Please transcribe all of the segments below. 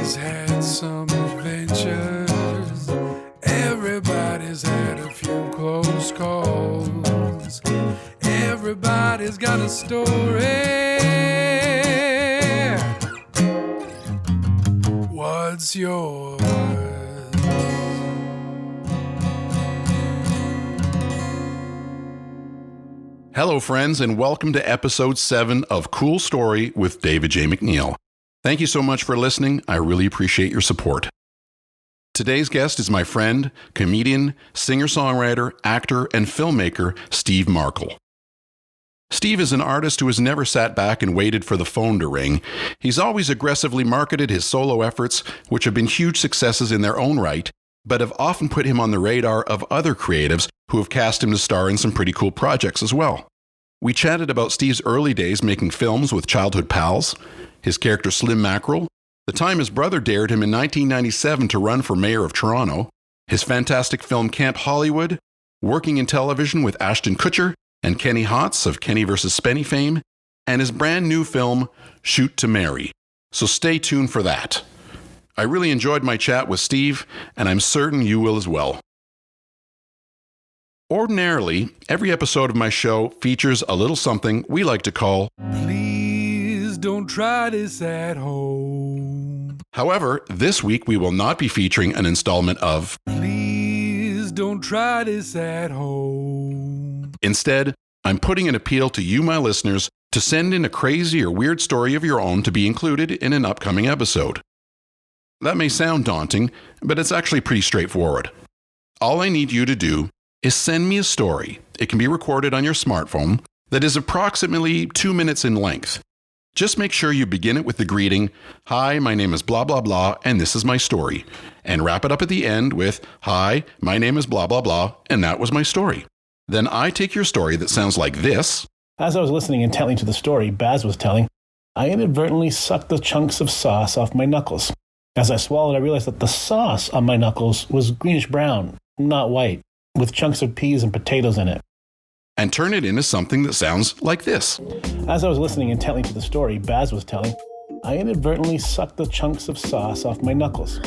Everybody's had some adventures. Everybody's had a few close calls. Everybody's got a story. What's yours? Hello, friends, and welcome to episode 7 of Cool Story with David J. McNeil. Thank you so much for listening. I really appreciate your support. Today's guest is my friend, comedian, singer-songwriter, actor, and filmmaker, Steve Markle. Steve is an artist who has never sat back and waited for the phone to ring. He's always aggressively marketed his solo efforts, which have been huge successes in their own right, but have often put him on the radar of other creatives who have cast him to star in some pretty cool projects as well. We chatted about Steve's early days making films with childhood pals, his character Slim Mackerel, the time his brother dared him in 1997 to run for mayor of Toronto, his fantastic film Camp Hollywood, working in television with Ashton Kutcher and Kenny Hotz of Kenny vs. Spenny fame, and his brand new film Shoot to Marry. So stay tuned for that. I really enjoyed my chat with Steve, and I'm certain you will as well. Ordinarily, every episode of my show features a little something we like to call Please don't try this at home. However, this week we will not be featuring an installment of Please don't try this at home. Instead, I'm putting an appeal to you, my listeners, to send in a crazy or weird story of your own to be included in an upcoming episode. That may sound daunting, but it's actually pretty straightforward. All I need you to do is send me a story. It can be recorded on your smartphone that is approximately 2 minutes in length. Just make sure you begin it with the greeting, "Hi, my name is blah, blah, blah, and this is my story." And wrap it up at the end with, "Hi, my name is blah, blah, blah, and that was my story." Then I take your story that sounds like this. As I was listening intently to the story Baz was telling, I inadvertently sucked the chunks of sauce off my knuckles. As I swallowed, I realized that the sauce on my knuckles was greenish brown, not white, with chunks of peas and potatoes in it. And turn it into something that sounds like this. As I was listening intently to the story Baz was telling, I inadvertently sucked the chunks of sauce off my knuckles.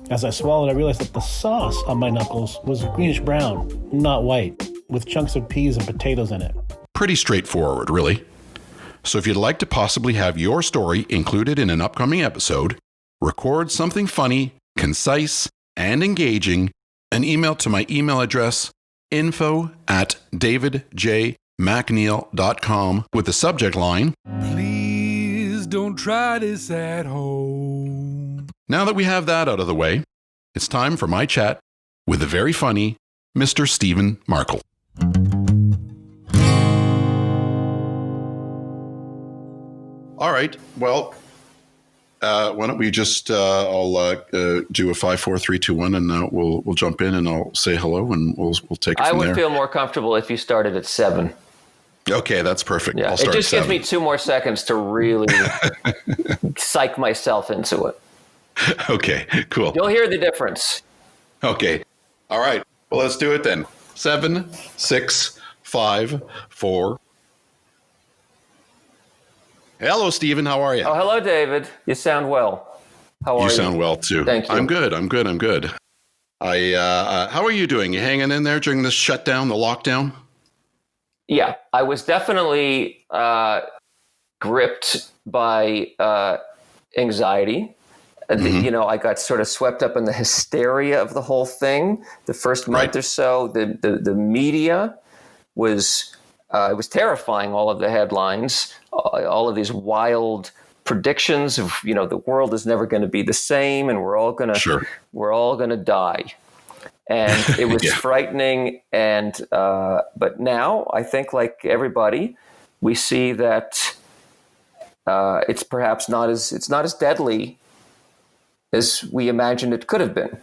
As I swallowed, I realized that the sauce on my knuckles was greenish brown, not white, with chunks of peas and potatoes in it. Pretty straightforward, really. So if you'd like to possibly have your story included in an upcoming episode, record something funny, concise, and engaging, and email to my email address, info@davidjmacneil.com with the subject line, Please don't try this at home. Now that we have that out of the way, it's time for my chat with the very funny Mr. Stephen Markle. All right. Well, why don't we just I'll do a 5, 4, 3, 2, 1, and we'll jump in and I'll say hello and we'll take it from there. I would feel more comfortable if you started at 7. Okay, that's perfect. Yeah, I'll start it just at gives 7. me 2 more seconds to really psych myself into it. Okay, cool. You'll hear the difference. Okay. All right. Well, let's do it then. 7, 6, 5, 4. Hello, Stephen. How are you? Oh, hello, David. You sound well. How are you? You sound well, too. Thank you. I'm good. How are you doing? You hanging in there during this shutdown, the lockdown? Yeah, I was definitely gripped by anxiety. You know, I got sort of swept up in the hysteria of the whole thing. The first month or so, the media was it was terrifying. All of the headlines, all of these wild predictions of, you know, the world is never going to be the same, and we're all gonna die. And it was frightening. And but now I think, like everybody, we see that it's perhaps not as deadly as we imagined it could have been.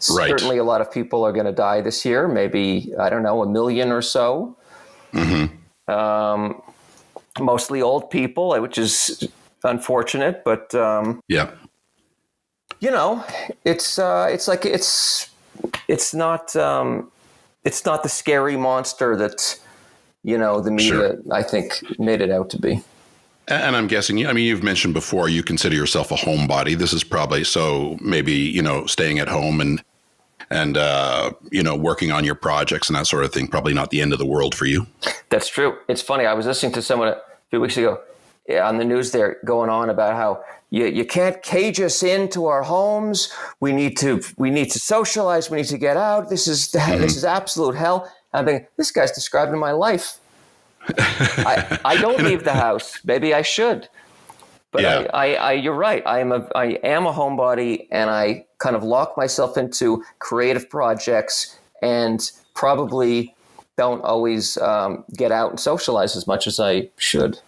Right. Certainly, a lot of people are going to die this year. Maybe, I don't know, 1 million or so. Mm-hmm. Mostly old people, which is unfortunate. But you know, it's not the scary monster that, you know, the media, I think, made it out to be. And I'm guessing, I mean, you've mentioned before you consider yourself a homebody. This is probably so maybe, staying at home and working on your projects and that sort of thing, probably not the end of the world for you. That's true. It's funny. I was listening to someone a few weeks ago on the news there going on about how you can't cage us into our homes. We need to socialize. We need to get out. This is absolute hell. I'm thinking, this guy's describing my life. I don't leave the house. Maybe I should. But yeah. You're right. I am a homebody, and I kind of lock myself into creative projects and probably don't always get out and socialize as much as I should.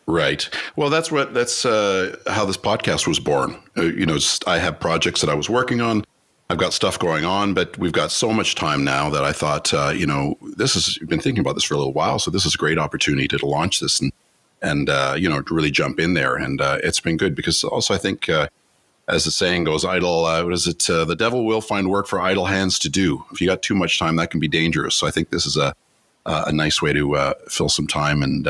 Right. Well, that's how this podcast was born. I have projects that I was working on. I've got stuff going on, but we've got so much time now that I thought, we've been thinking about this for a little while. So this is a great opportunity to launch this and to really jump in there. And it's been good because also I think, as the saying goes, the devil will find work for idle hands to do. If you got too much time, that can be dangerous. So I think this is a nice way to fill some time and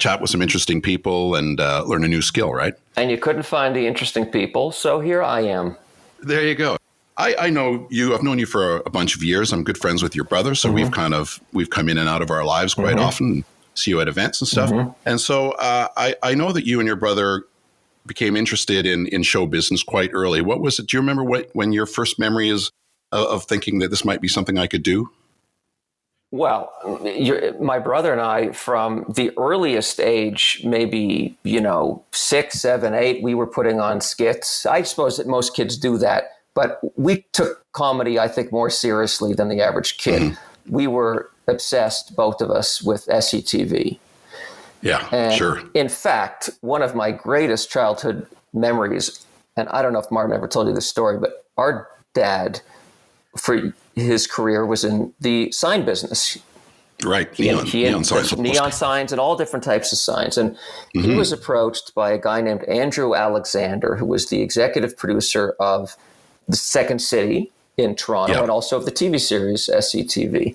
chat with some interesting people and learn a new skill, right? And you couldn't find the interesting people, so here I am. There you go. I know you. I've known you for a bunch of years. I'm good friends with your brother, so we've come in and out of our lives quite often. See you at events and stuff. And so I know that you and your brother became interested in show business quite early. What was it? Do you remember when your first memory is of thinking that this might be something I could do? Well, my brother and I, from the earliest age, maybe, 6, 7, 8, we were putting on skits. I suppose that most kids do that, but we took comedy, I think, more seriously than the average kid. We were obsessed, both of us, with SCTV. Yeah, and sure. In fact, one of my greatest childhood memories, and I don't know if Martin ever told you this story, but our dad, for his career, was in the sign business. Right. Neon signs. Neon signs and all different types of signs. And he was approached by a guy named Andrew Alexander, who was the executive producer of the Second City in Toronto and also of the TV series SCTV.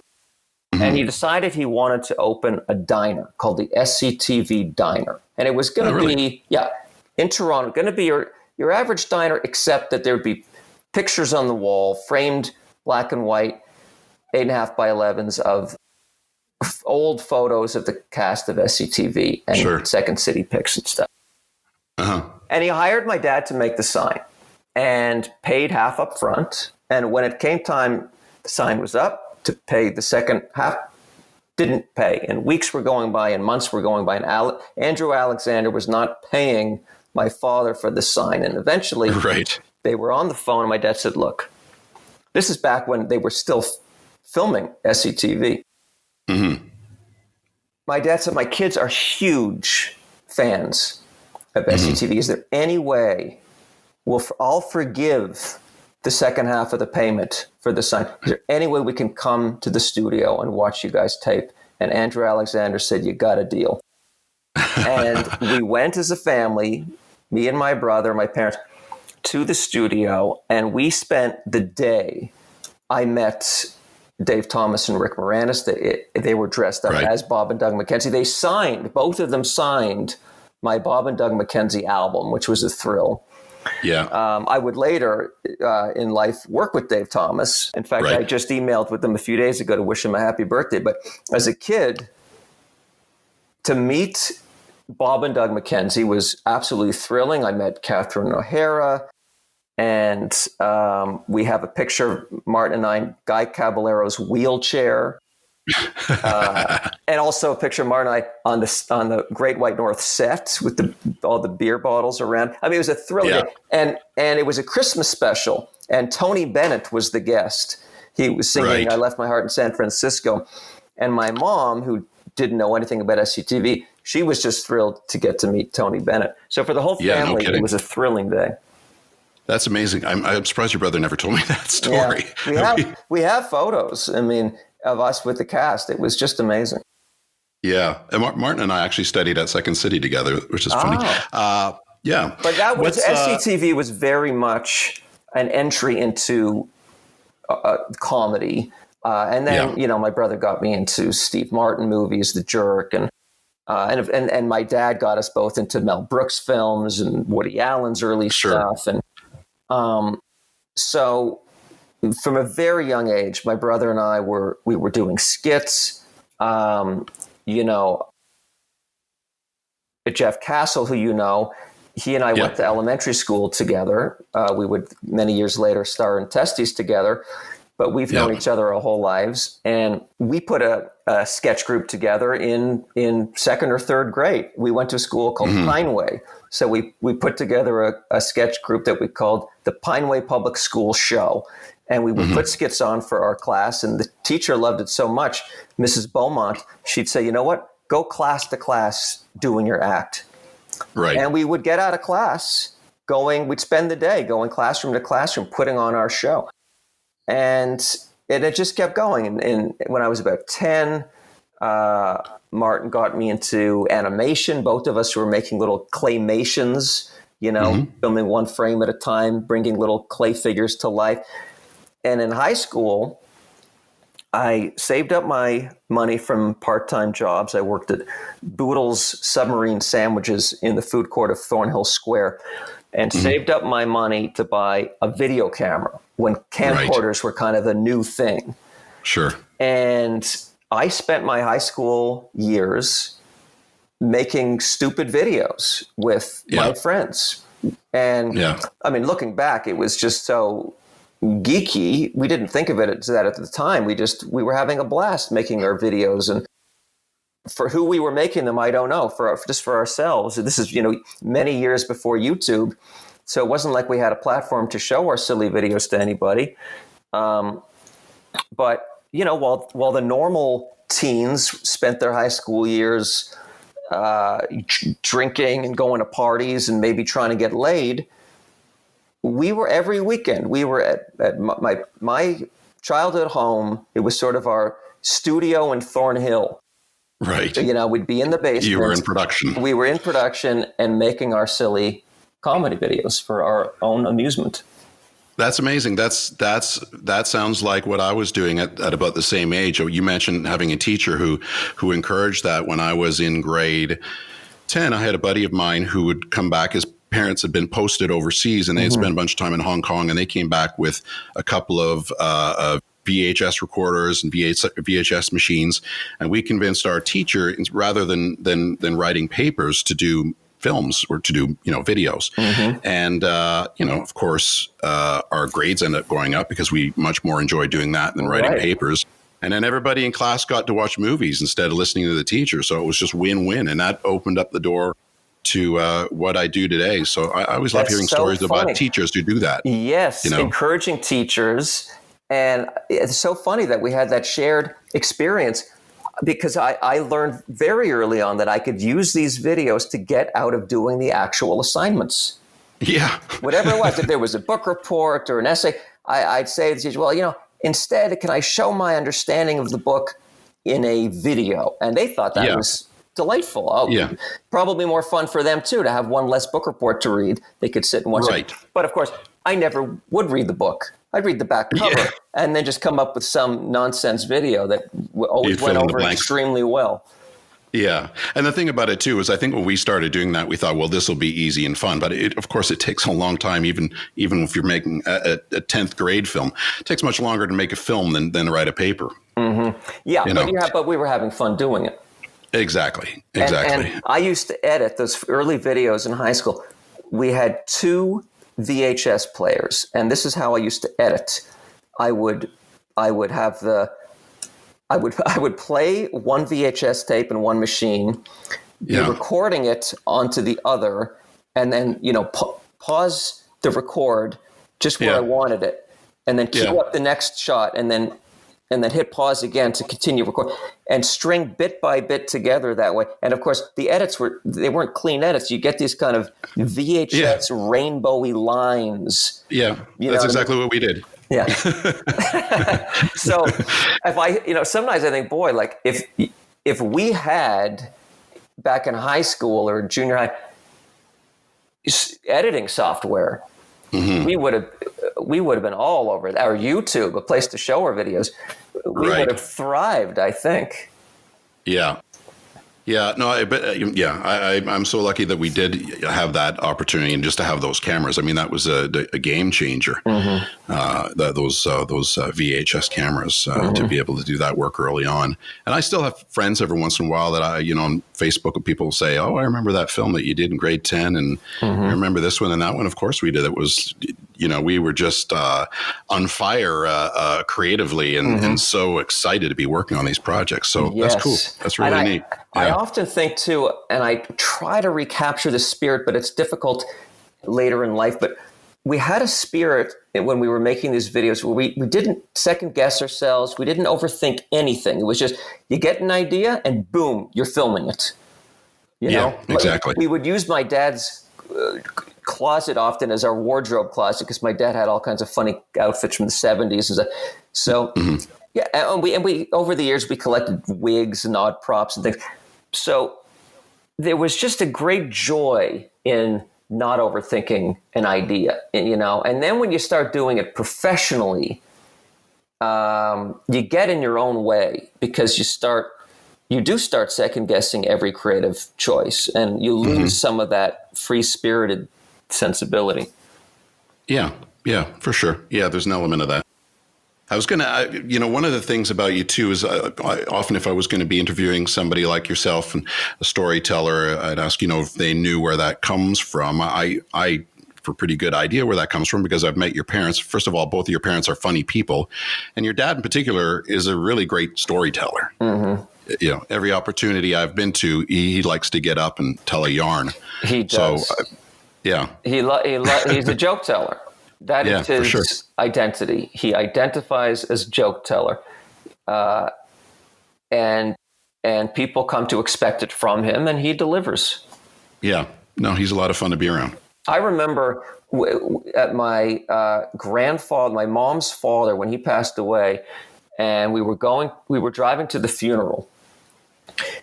And he decided he wanted to open a diner called the SCTV Diner. And it was going to be, in Toronto, going to be your average diner, except that there'd be pictures on the wall, framed black and white, 8.5 by 11s of old photos of the cast of SCTV and Second City pics and stuff. And he hired my dad to make the sign and paid half up front. And when it came time, the sign was up to pay the second half, didn't pay. And weeks were going by and months were going by. And Andrew Alexander was not paying my father for the sign. And eventually they were on the phone. And my dad said, look, this is back when they were still filming SCTV. My dad said, my kids are huge fans of SCTV. Is there any way I'll forgive the second half of the payment for the sign? Is there any way we can come to the studio and watch you guys tape? And Andrew Alexander said, you got a deal. And we went as a family, me and my brother, my parents, to the studio, and we spent the day. I met Dave Thomas and Rick Moranis. They were dressed up as Bob and Doug McKenzie. Both of them signed my Bob and Doug McKenzie album, which was a thrill. Yeah. I would later in life work with Dave Thomas. In fact, I just emailed with him a few days ago to wish him a happy birthday. But as a kid, to meet Bob and Doug McKenzie was absolutely thrilling. I met Catherine O'Hara, and we have a picture of Martin and I in Guy Caballero's wheelchair. And also a picture of Martin and I on the Great White North set with all the beer bottles around. I mean, it was a thrilling day. And it was a Christmas special, and Tony Bennett was the guest. He was singing I Left My Heart in San Francisco. And my mom, who didn't know anything about SCTV, she was just thrilled to get to meet Tony Bennett. So for the whole family, it was a thrilling day. That's amazing. I'm surprised your brother never told me that story. Yeah. We have photos, of us with the cast. It was just amazing. Yeah. And Martin and I actually studied at Second City together, which is funny. Yeah. But that was, SCTV was very much an entry into comedy. And then, my brother got me into Steve Martin movies, The Jerk, and And my dad got us both into Mel Brooks films and Woody Allen's early stuff. And so from a very young age, my brother and I were doing skits. Jeff Castle, who he and I went to elementary school together. We would many years later star in Testes together, but we've known each other our whole lives. And we put a sketch group together in second or third grade. We went to a school called Pineway. So we put together a sketch group that we called the Pineway Public School Show. And we would put skits on for our class. And the teacher loved it so much, Mrs. Beaumont, she'd say, you know what? Go class to class doing your act. Right. And we would get out of class we'd spend the day going classroom to classroom, putting on our show. And it just kept going. And when I was about 10, Martin got me into animation. Both of us were making little claymations, filming one frame at a time, bringing little clay figures to life. And in high school, I saved up my money from part-time jobs. I worked at Boodle's Submarine Sandwiches in the food court of Thornhill Square and saved up my money to buy a video camera when camcorders were kind of the new thing. Sure. And I spent my high school years making stupid videos with my friends. And I mean, looking back, it was just so geeky. We didn't think of it as that at the time. We were having a blast making our videos, and for who we were making them, I don't know. Just for ourselves. This is many years before YouTube, so it wasn't like we had a platform to show our silly videos to anybody. But while the normal teens spent their high school years drinking and going to parties and maybe trying to get laid, we were every weekend. We were at my childhood home. It was sort of our studio in Thornhill. Right. So, we'd be in the basement. You were in production. We were in production and making our silly comedy videos for our own amusement. That's amazing. That sounds like what I was doing at about the same age. You mentioned having a teacher who encouraged that. When I was in grade 10, I had a buddy of mine who would come back. His parents had been posted overseas, and they had spent a bunch of time in Hong Kong, and they came back with a couple of VHS recorders and VHS machines, and we convinced our teacher, rather than writing papers, to do films or to do videos. And of course our grades ended up going up because we much more enjoyed doing that than writing papers. And then everybody in class got to watch movies instead of listening to the teacher. So it was just win-win, and that opened up the door to what I do today. So I always love hearing stories about teachers who do that. Yes, encouraging teachers. And it's so funny that we had that shared experience, because I learned very early on that I could use these videos to get out of doing the actual assignments. Yeah. Whatever it was, if there was a book report or an essay, I'd say to the teacher, well, instead, can I show my understanding of the book in a video? And they thought that was delightful. Probably more fun for them too, to have one less book report to read. They could sit and watch it. But of course, I never would read the book. I'd read the back cover and then just come up with some nonsense video that always went over extremely well. Yeah. And the thing about it too is, I think when we started doing that, we thought, well, this will be easy and fun. But of course, it takes a long time, even if you're making a 10th grade film. It takes much longer to make a film than write a paper. Yeah, but we were having fun doing it. Exactly. And I used to edit those early videos in high school. We had 2 VHS players, and this is how I used to edit. I would play one VHS tape in one machine, be recording it onto the other, and then pause the record just where I wanted it, and then queue up the next shot, and then hit pause again to continue record, and string bit by bit together that way. And of course, the edits weren't clean edits. You get these kind of VHS rainbowy lines. Yeah, that's exactly what we did. Yeah. So sometimes I think, boy, like if we had back in high school or junior high editing software, we would have been all over it. Our YouTube, a place to show our videos, we would have thrived, I think. Yeah. Yeah, no, I'm so lucky that we did have that opportunity, and just to have those cameras. I mean, that was a game changer. Those VHS cameras to be able to do that work early on. And I still have friends every once in a while that on Facebook, people say, "Oh, I remember that film that you did in grade 10, and I remember this one and that one." Of course, we did. It was, we were just on fire creatively, and so excited to be working on these projects. So that's cool. That's really neat. I often think too, and I try to recapture the spirit, but it's difficult later in life. But we had a spirit when we were making these videos where we didn't second guess ourselves. We didn't overthink anything. It was just, you get an idea and boom, you're filming it. You know? Exactly. We would use my dad's closet often as our wardrobe closet, because my dad had all kinds of funny outfits from the 70s. So yeah, and we over the years we collected wigs and odd props and things. So there was just a great joy in not overthinking an idea, and then when you start doing it professionally, you get in your own way, because you do start second guessing every creative choice, and you lose some of that free-spirited sensibility. Yeah, for sure. Yeah, there's an element of that. I was going to, one of the things about you too is often if I was going to be interviewing somebody like yourself and a storyteller, I'd ask, if they knew where that comes from. I for a pretty good idea where that comes from, because I've met your parents. First of all, both of your parents are funny people, and your dad in particular is a really great storyteller. Every opportunity I've been to, he likes to get up and tell a yarn. He does. So, yeah. He's a joke teller. That is his sure. identity. He identifies as joke teller, and people come to expect it from him, and he delivers. Yeah, no, he's a lot of fun to be around. I remember at my grandfather, my mom's father, when he passed away, and we were driving to the funeral,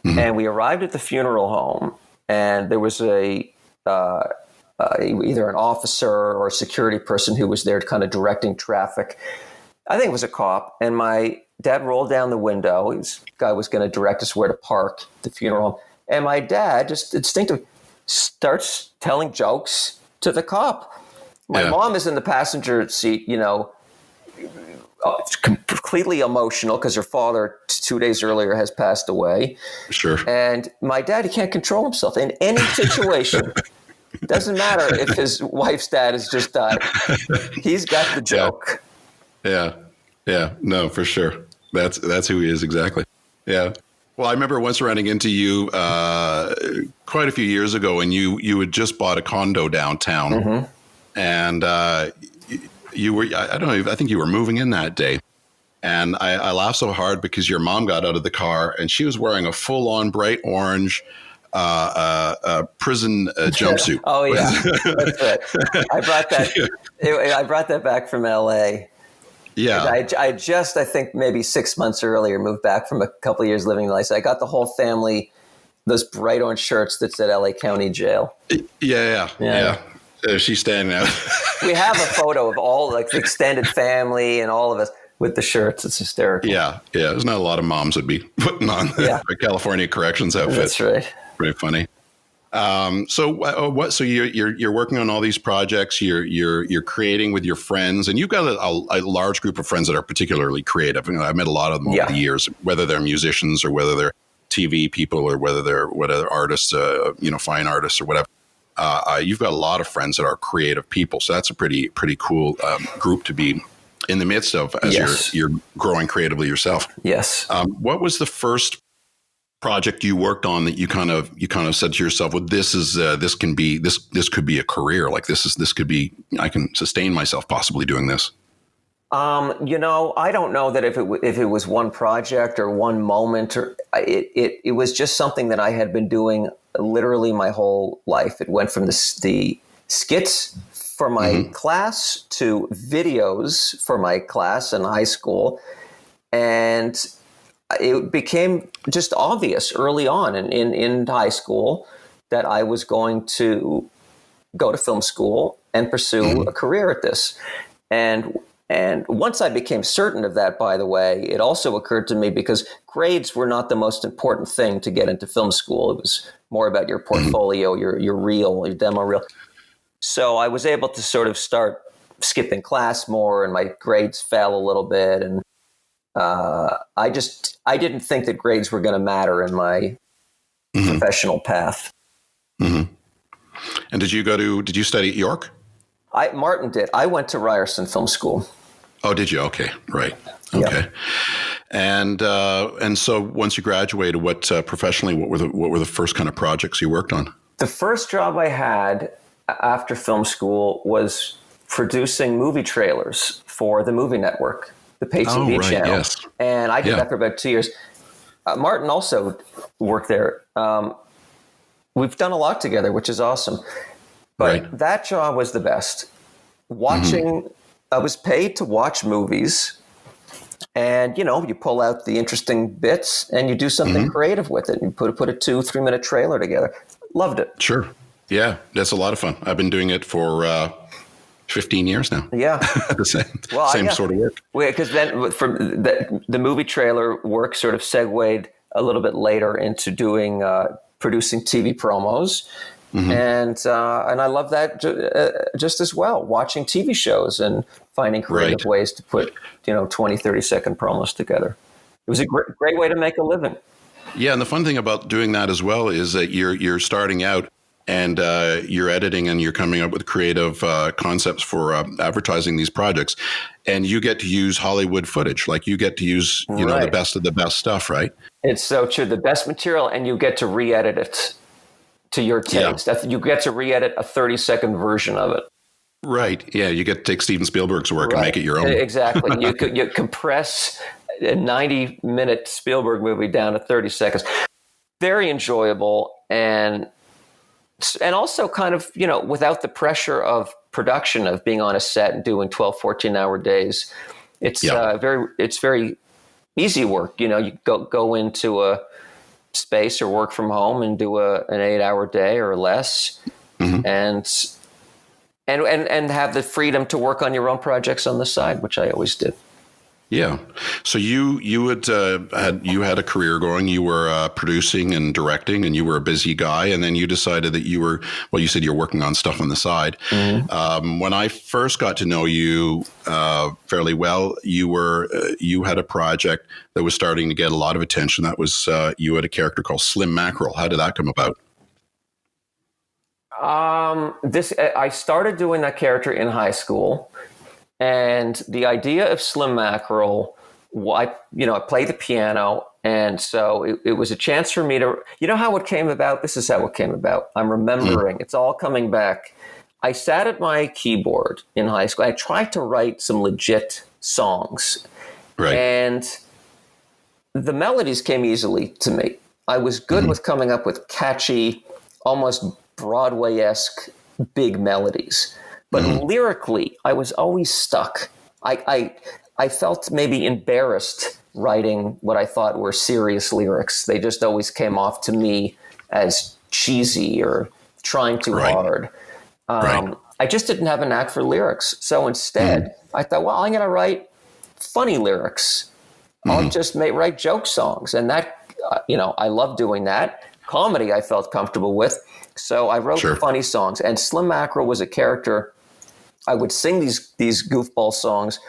and we arrived at the funeral home, and there was either an officer or a security person who was there kind of directing traffic. I think it was a cop. And my dad rolled down the window. This guy was going to direct us where to park the funeral home. And my dad just instinctively starts telling jokes to the cop. My mom is in the passenger seat, completely emotional because her father 2 days earlier has passed away. Sure. And my dad, he can't control himself in any situation. Doesn't matter if his wife's dad has just died. He's got the joke. Yeah. No, for sure. That's who he is exactly. Yeah. Well, I remember once running into you quite a few years ago, and you had just bought a condo downtown, and you were, I don't know, I think you were moving in that day. And I laughed so hard because your mom got out of the car and she was wearing a full-on bright orange prison jumpsuit. Oh yeah, that's it. I brought that back from LA. Yeah, I think maybe 6 months earlier moved back from a couple of years living in LA. So I got the whole family those bright orange shirts that said LA County Jail. Yeah. She's standing out. We have a photo of all like the extended family and all of us with the shirts. It's hysterical. Yeah. There's not a lot of moms would be putting on the California corrections outfits. That's right. Pretty funny. So you're working on all these projects. You're creating with your friends, and you've got a large group of friends that are particularly creative. I've met a lot of them over the years, whether they're musicians or whether they're TV people or whether they're artists, fine artists or whatever. You've got a lot of friends that are creative people, so that's a pretty cool group to be in the midst of as you're growing creatively yourself. Yes. What was the first project you worked on that you kind of said to yourself, well, this could be a career, like this could be, I can sustain myself possibly doing this? I don't know that if it was one project or one moment, or it was just something that I had been doing literally my whole life. It went from the skits for my class to videos for my class in high school. And it became just obvious early on in high school that I was going to go to film school and pursue a career at this. And And once I became certain of that, by the way, it also occurred to me, because grades were not the most important thing to get into film school. It was more about your portfolio, your reel, your demo reel. So I was able to sort of start skipping class more, and my grades fell a little bit. And I didn't think that grades were going to matter in my professional path. Mm-hmm. And did you study at York? Martin did. I went to Ryerson Film School. Oh, did you? Okay, right. Okay. Yep. And so once you graduated, professionally, what were the first kind of projects you worked on? The first job I had after film school was producing movie trailers for the Movie Network, the pay TV channel. Yes. And I did that for about 2 years. Martin also worked there. We've done a lot together, which is awesome. But that job was the best. I was paid to watch movies, and you pull out the interesting bits and you do something creative with it. You put a 2-3 minute trailer together. Loved it. Sure. Yeah, that's a lot of fun. I've been doing it for 15 years now. Yeah. the same sort of work. Because then from the movie trailer work sort of segued a little bit later into doing producing TV promos. And I love that just as well, watching TV shows and finding creative ways to put 20, 30-second promos together. It was a great way to make a living. Yeah, and the fun thing about doing that as well is that you're starting out and you're editing and you're coming up with creative concepts for advertising these projects, and you get to use Hollywood footage. Like you get to use the best of the best stuff, right? It's so true. The best material, and you get to re-edit it to your taste. Yeah. You get to re-edit a 30-second version of it. Right. Yeah. You get to take Steven Spielberg's work and make it your own. Exactly. You compress a 90-minute Spielberg movie down to 30 seconds. Very enjoyable, and also kind of, without the pressure of production, of being on a set and doing 12, 14-hour days. It's very easy work. You go into a space or work from home and do an 8-hour day or less, and have the freedom to work on your own projects on the side, which I always did. Yeah. So you had a career going. You were producing and directing, and you were a busy guy. And then you decided that you said you're working on stuff on the side. When I first got to know you fairly well, you had a project that was starting to get a lot of attention. That was you had a character called Slim Mackerel. How did that come about? I started doing that character in high school. And the idea of Slim Mackerel, I play the piano. And so it was a chance for me to, how it came about? This is how it came about. I'm remembering. It's all coming back. I sat at my keyboard in high school. I tried to write some legit songs. Right. And the melodies came easily to me. I was good with coming up with catchy, almost Broadway-esque big melodies. But lyrically, I was always stuck. I felt maybe embarrassed writing what I thought were serious lyrics. They just always came off to me as cheesy or trying too hard. I just didn't have a knack for lyrics. So instead, I thought, well, I'm going to write funny lyrics. I'll just write joke songs. And that, I love doing that. Comedy I felt comfortable with. So I wrote funny songs. And Slim Mackerel was a character. I would sing these goofball songs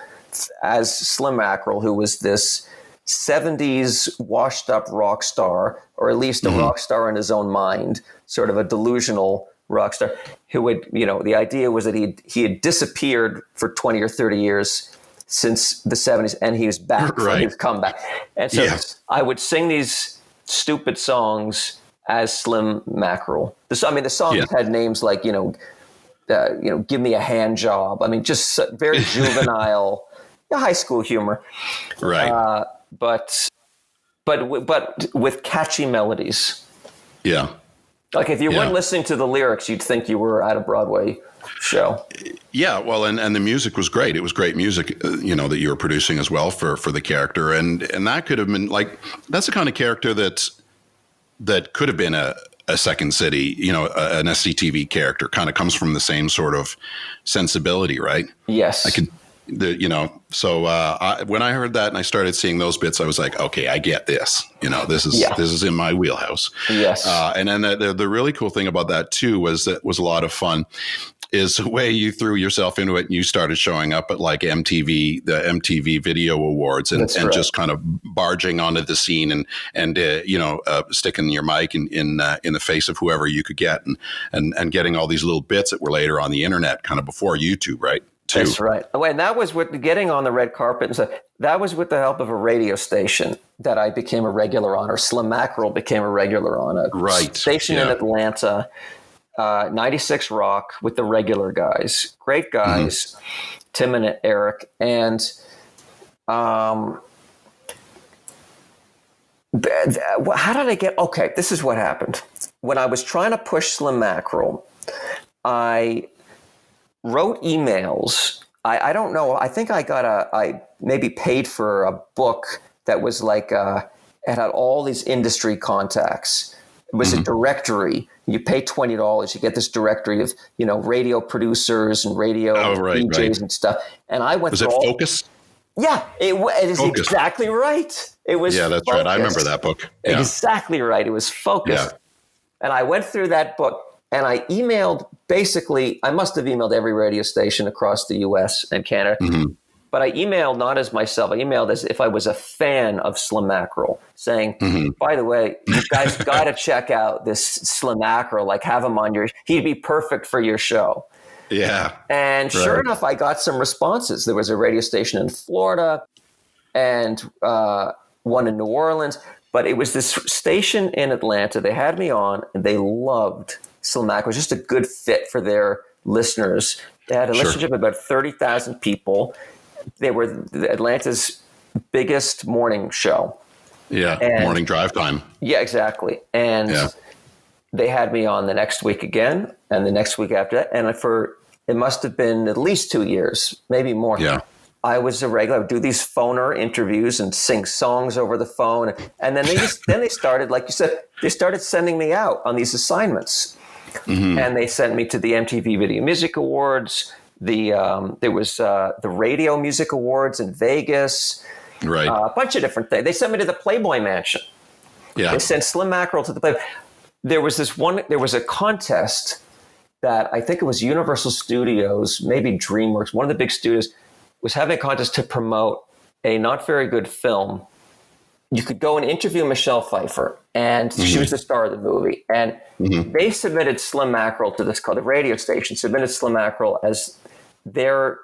as Slim Mackerel, who was this 70s washed up rock star, or at least a rock star in his own mind, sort of a delusional rock star who would, the idea was that he had disappeared for 20 or 30 years since the 70s, and he was back from his comeback. And so I would sing these stupid songs as Slim Mackerel. The songs had names like, give me a hand job. I mean, just very juvenile, high school humor. Right. But with catchy melodies. Yeah. Like if you weren't listening to the lyrics, you'd think you were at a Broadway show. Yeah. Well, and the music was great. It was great music, that you were producing as well for the character. And that could have been that's the kind of character that could have been a Second City, an SCTV character, kind of comes from the same sort of sensibility, right? Yes. When I heard that and I started seeing those bits, I was like, okay, I get this. This is in my wheelhouse. Yes. And then the really cool thing about that too was a lot of fun. Is the way you threw yourself into it and you started showing up at like the MTV Video Awards and just kind of barging onto the scene and sticking your mic in the face of whoever you could get and getting all these little bits that were later on the internet kind of before YouTube, right? Too. That's right. And that was with getting on the red carpet and stuff. That was with the help of a radio station that I became a regular on, or Slim Mackerel became a regular on, a station in Atlanta. 96 Rock with the regular guys, great guys, Tim and Eric. And how did I get, okay, this is what happened. When I was trying to push Slim Mackerel, I wrote emails. I don't know, I think I maybe paid for a book that was like, it had all these industry contacts. It was a directory. You pay $20, you get this directory of, radio producers and radio DJs and stuff. And I went through Focus? Yeah, it is Focus. Exactly right. It was that's Focus. Right. I remember that book. Yeah. Exactly right. It was Focus. Yeah. And I went through that book and I emailed, basically, I must have emailed every radio station across the US and Canada. But I emailed not as myself. I emailed as if I was a fan of Slim Mackerel, saying, by the way, you guys got to check out this Slim Mackerel. Like, have him on he'd be perfect for your show. Yeah. And sure enough, I got some responses. There was a radio station in Florida and one in New Orleans. But it was this station in Atlanta. They had me on, and they loved Slim Mackerel. It was just a good fit for their listeners. They had a listenership of about 30,000 people. They were Atlanta's biggest morning show. Yeah, morning drive time. Yeah, exactly. And they had me on the next week again, and the next week after that. And it must have been at least 2 years, maybe more. Yeah. I was a regular. I would do these phoner interviews and sing songs over the phone. And then they started, like you said, they started sending me out on these assignments. And they sent me to the MTV Video Music Awards. There was the Radio Music Awards in Vegas, right? A bunch of different things. They sent me to the Playboy Mansion. Yeah, they sent Slim Mackerel to the Playboy. There was a contest that I think it was Universal Studios, maybe DreamWorks, one of the big studios, was having a contest to promote a not very good film. You could go and interview Michelle Pfeiffer, and she was the star of the movie. And they submitted Slim Mackerel to this called the radio station, submitted Slim Mackerel as their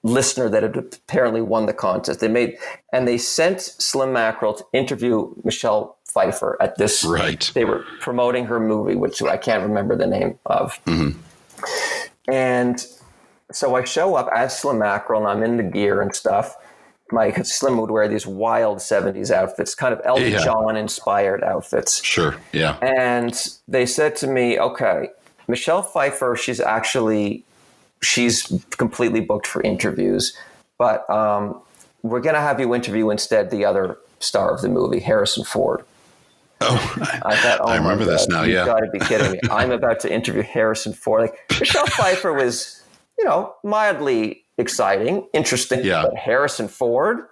listener that had apparently won the contest. They sent Slim Mackerel to interview Michelle Pfeiffer at this. Right. They were promoting her movie, which I can't remember the name of. And so I show up as Slim Mackerel, and I'm in the gear and stuff. Slim would wear these wild 70s outfits, kind of Elton John inspired outfits. Sure. Yeah. And they said to me, okay, Michelle Pfeiffer, she's completely booked for interviews, but we're going to have you interview instead the other star of the movie, Harrison Ford. Oh, I thought, I remember this now. You've got to be kidding me. I'm about to interview Harrison Ford. Like, Michelle Pfeiffer was, mildly exciting, interesting. Yeah. But Harrison Ford?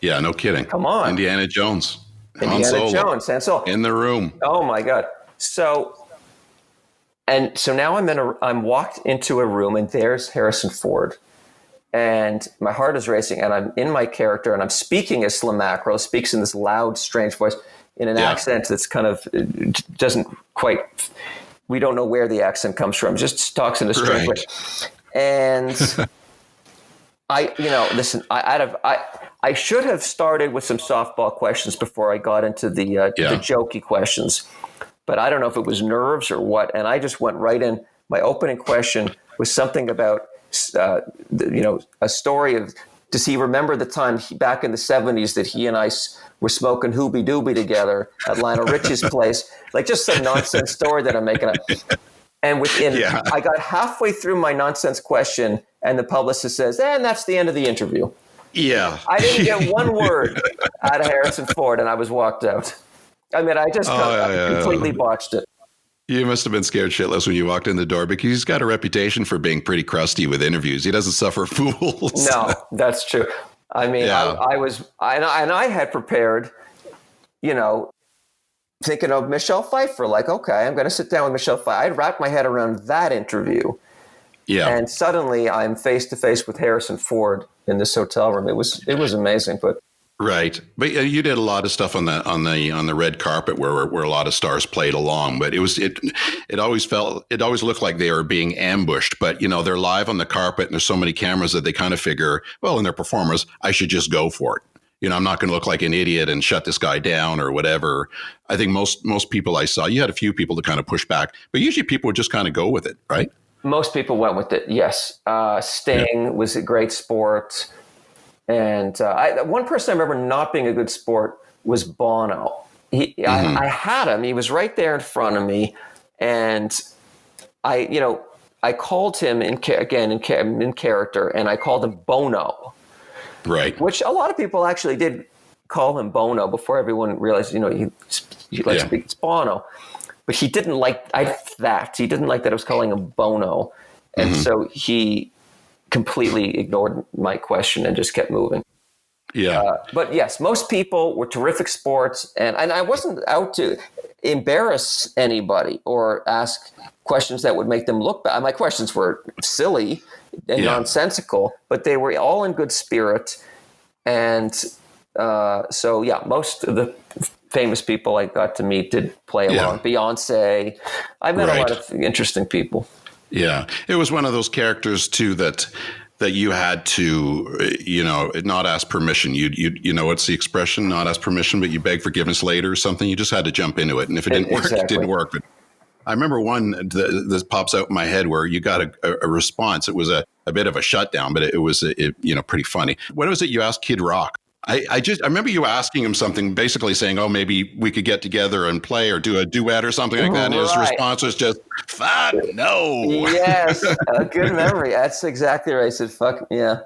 Yeah, no kidding. Come on. Indiana Jones. Han Solo. In the room. Oh my God. So now I'm walked into a room, and there's Harrison Ford. And my heart is racing, and I'm in my character, and I'm speaking as Slim Mackerel, speaks in this loud, strange voice in an accent that's kind of doesn't quite, we don't know where the accent comes from, just talks in a strange way. And I should have started with some softball questions before I got into the jokey questions, but I don't know if it was nerves or what. And I just went right in. My opening question was something about, a story of, does he remember the time back in the 70s that he and I were smoking Hoobie Doobie together at Lionel Richie's place? Like, just some nonsense story that I'm making up. And I got halfway through my nonsense question, and the publicist says, and that's the end of the interview. Yeah. I didn't get one word out of Harrison Ford, and I was walked out. I mean, I just completely botched it. You must have been scared shitless when you walked in the door because he's got a reputation for being pretty crusty with interviews. He doesn't suffer fools. No, that's true. I mean, Yeah. I had prepared, thinking of Michelle Pfeiffer, like, okay, I'm going to sit down with Michelle Pfeiffer. I'd wrapped my head around that interview. Yeah. And suddenly I'm face to face with Harrison Ford in this hotel room. It was amazing, but Right, but you did a lot of stuff on the red carpet where a lot of stars played along. But it always looked like they were being ambushed. But they're live on the carpet, and there's so many cameras that they kind of figure, well, and they're performers, I should just go for it. I'm not going to look like an idiot and shut this guy down or whatever. I think most people I saw, you had a few people to kind of push back, but usually people would just kind of go with it, right? Most people went with it. Yes, Sting was a great sport. And one person I remember not being a good sport was Bono. I had him. He was right there in front of me, and I called him in character, and I called him Bono. Right. Which a lot of people actually did call him Bono before everyone realized, he likes to speak. It's Bono, but he didn't like that. He didn't like that I was calling him Bono, and so he completely ignored my question and just kept moving. Yeah. But yes, most people were terrific sports, and I wasn't out to embarrass anybody or ask questions that would make them look bad. My questions were silly and nonsensical, but they were all in good spirit. And so, most of the famous people I got to meet did play along. Beyonce. I met a lot of interesting people. Yeah, it was one of those characters too that you had to, not ask permission. What's the expression? Not ask permission, but you beg forgiveness later or something. You just had to jump into it, and if it didn't work, it didn't work. But I remember one that pops out in my head where you got a response. It was a bit of a shutdown, but it was pretty funny. What was it you asked Kid Rock? I remember you asking him something, basically saying, "Oh, maybe we could get together and play or do a duet or something like that." And his response was just, "Fuck no." Yes, a good memory. That's exactly right. I said, "Fuck yeah."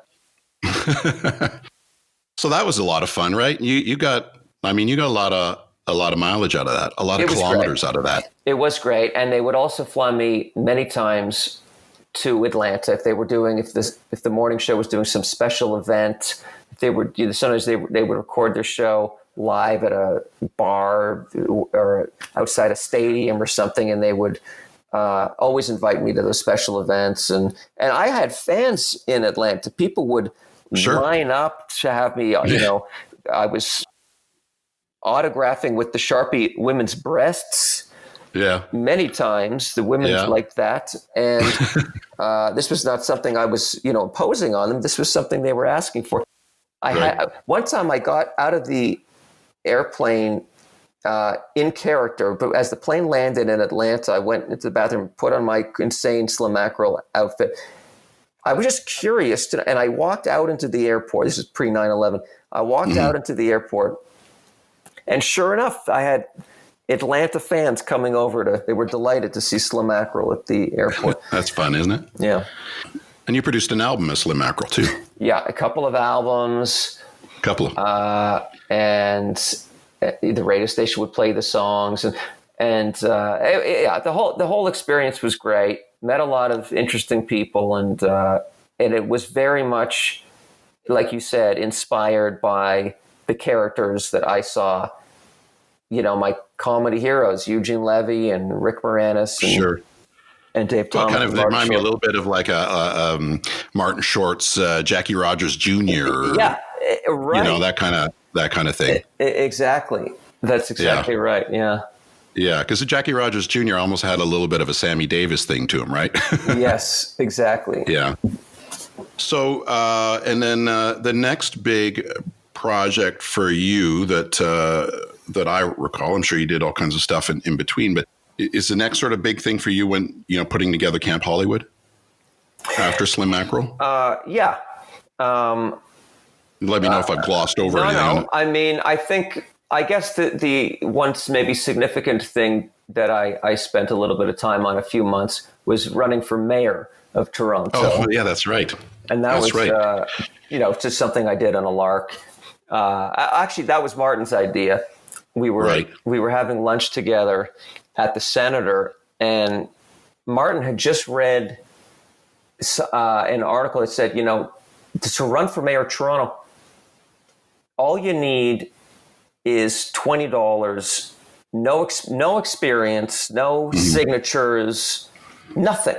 So that was a lot of fun, right? You got a lot of mileage out of that, a lot of kilometers out of that. It was great, and they would also fly me many times to Atlanta if the morning show was doing some special event. Sometimes they would record their show live at a bar or outside a stadium or something, and they would always invite me to those special events. And I had fans in Atlanta. People would line up to have me. I was autographing with the Sharpie women's breasts. Yeah, many times the women liked that, and this was not something I was imposing on them. This was something they were asking for. One time I got out of the airplane in character, but as the plane landed in Atlanta, I went into the bathroom, put on my insane Slim Mackerel outfit. I was just curious, and I walked out into the airport. This is pre 9/11. I walked out into the airport, and sure enough, I had Atlanta fans coming over they were delighted to see Slim Mackerel at the airport. That's fun, isn't it? Yeah. And you produced an album as Slim Mackerel too. Yeah, a couple of albums. And the radio station would play the songs, and the whole experience was great. Met a lot of interesting people, and it was very much, like you said, inspired by the characters that I saw. My comedy heroes, Eugene Levy and Rick Moranis. And Dave Thomas. Kind of remind me a little bit of like a Martin Short's Jackie Rogers Jr. Yeah, right. That kind of thing. Exactly. That's exactly right. Yeah. Yeah, because Jackie Rogers Jr. almost had a little bit of a Sammy Davis thing to him, right? Yes, exactly. Yeah. So, and then the next big project for you that I recall, I'm sure you did all kinds of stuff in between, but is the next sort of big thing for you when, putting together Camp Hollywood after Slim Mackerel? Yeah. Let me know if I've glossed over anything. No. I mean, I guess the once maybe significant thing that I spent a little bit of time on, a few months, was running for mayor of Toronto. Oh, yeah, that's right. And that was just something I did on a lark. Actually, that was Martin's idea. We were having lunch together at the Senator, And Martin had just read an article that said, to run for mayor of Toronto, all you need is $20, no experience, no signatures, nothing.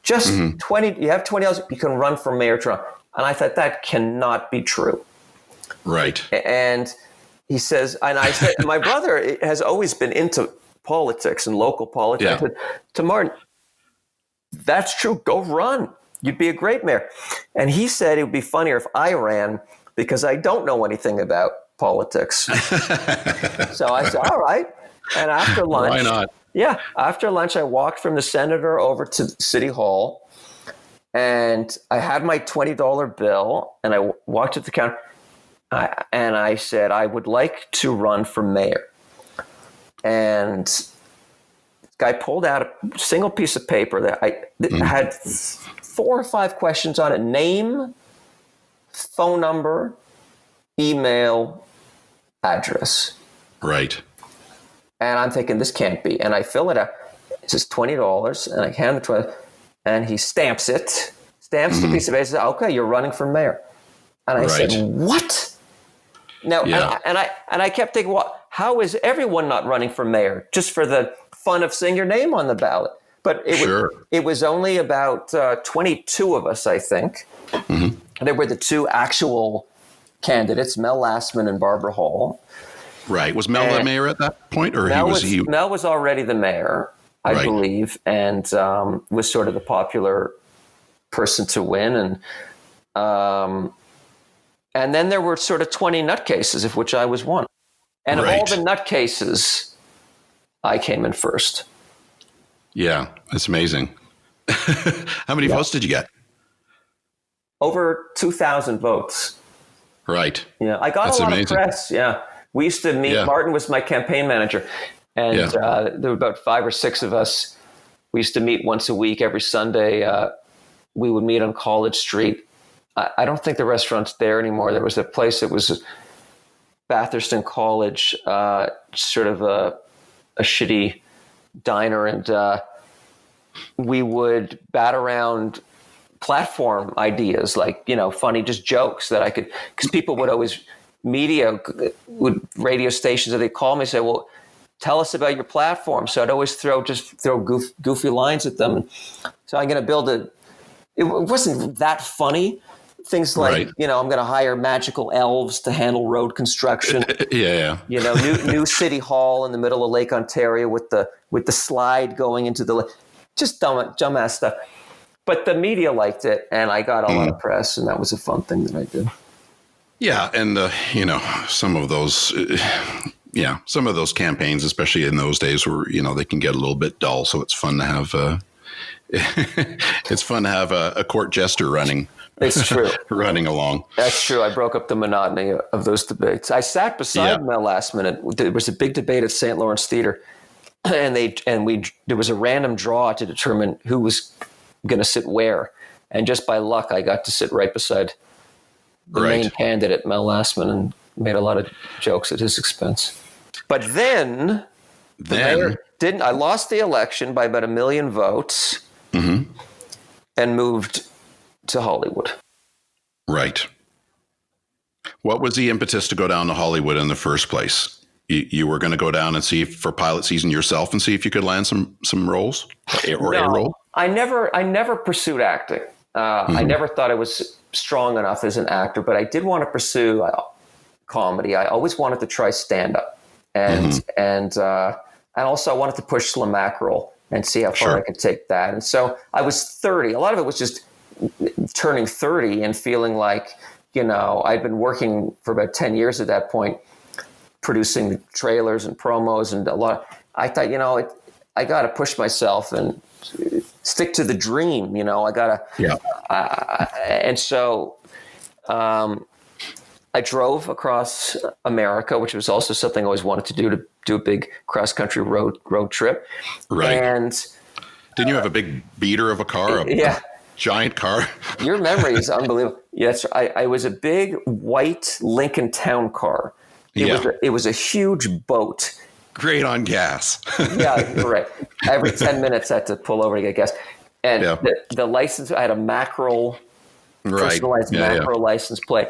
Just $20. You have $20, you can run for mayor of Toronto. And I thought that cannot be true. Right. And he says, and I said, my brother has always been into politics and local politics. Yeah. I said to Martin, that's true. Go run. You'd be a great mayor. And he said it would be funnier if I ran because I don't know anything about politics. So I said, all right. And after lunch, why not? Yeah. After lunch, I walked from the senator over to City Hall and I had my $20 bill and I walked to the counter and I said, I would like to run for mayor. And the guy pulled out a single piece of paper that had 4 or 5 questions on it: name, phone number, email, address. Right. And I'm thinking, this can't be. And I fill it out. It says $20, and I hand the $20, and he stamps the piece of paper. He says, okay, you're running for mayor. And I said, what? Now, and I kept thinking, well, how is everyone not running for mayor just for the fun of seeing your name on the ballot? But it was only about 22 of us, I think. There were the 2 actual candidates, Mel Lastman and Barbara Hall. Right. Was Mel the mayor at that point, or Mel was already the mayor, I believe, and was sort of the popular person to win. And then there were sort of 20 nutcases, of which I was one. And of all the nutcases, I came in first. Yeah, that's amazing. How many votes did you get? Over 2,000 votes. Right. Yeah, I got a lot of press. Yeah. We used to meet. Martin was my campaign manager. And there were about 5 or 6 of us. We used to meet once a week, every Sunday. We would meet on College Street. I don't think the restaurant's there anymore. There was a place that was Batherston College, sort of a shitty diner. And we would bat around platform ideas, like, funny, just jokes that I could, because people would always, radio stations, that they call me and say, well, tell us about your platform. So I'd always throw goofy lines at them. So I'm going to build it wasn't that funny. Things like, I'm going to hire magical elves to handle road construction. New City Hall in the middle of Lake Ontario with the slide going into the lake. Just dumbass stuff. But the media liked it, and I got a lot of press, and that was a fun thing that I did. Yeah, and some of those campaigns, especially in those days, were they can get a little bit dull. So it's fun to have a court jester running. It's true. Running along. That's true. I broke up the monotony of those debates. I sat beside Mel last minute. There was a big debate at St. Lawrence Theater, and there was a random draw to determine who was going to sit where. And just by luck, I got to sit right beside the main candidate, Mel Lastman, and made a lot of jokes at his expense. But then the mayor I lost the election by about 1 million votes and moved to Hollywood. Right. What was the impetus to go down to Hollywood in the first place? You were going to go down and see for pilot season yourself and see if you could land some roles or a role? I never pursued acting. I never thought I was strong enough as an actor, but I did want to pursue comedy. I always wanted to try stand-up. And also I wanted to push the Markle and see how far I could take that. And so I was 30. A lot of it was just turning 30 and feeling like, I'd been working for about 10 years at that point, producing trailers and promos and a lot. I thought, I got to push myself and stick to the dream. I got to. And so I drove across America, which was also something I always wanted to do, to do a big cross-country road trip. Right. And didn't you have a big beater of a car? Giant car. Your memory is unbelievable. Yes, I was a big white Lincoln Town car. It was a huge boat, great on gas. Yeah, you're right. Every 10 minutes I had to pull over to get gas. And Yeah. the license, I had a Markle, Right. personalized Markle license plate.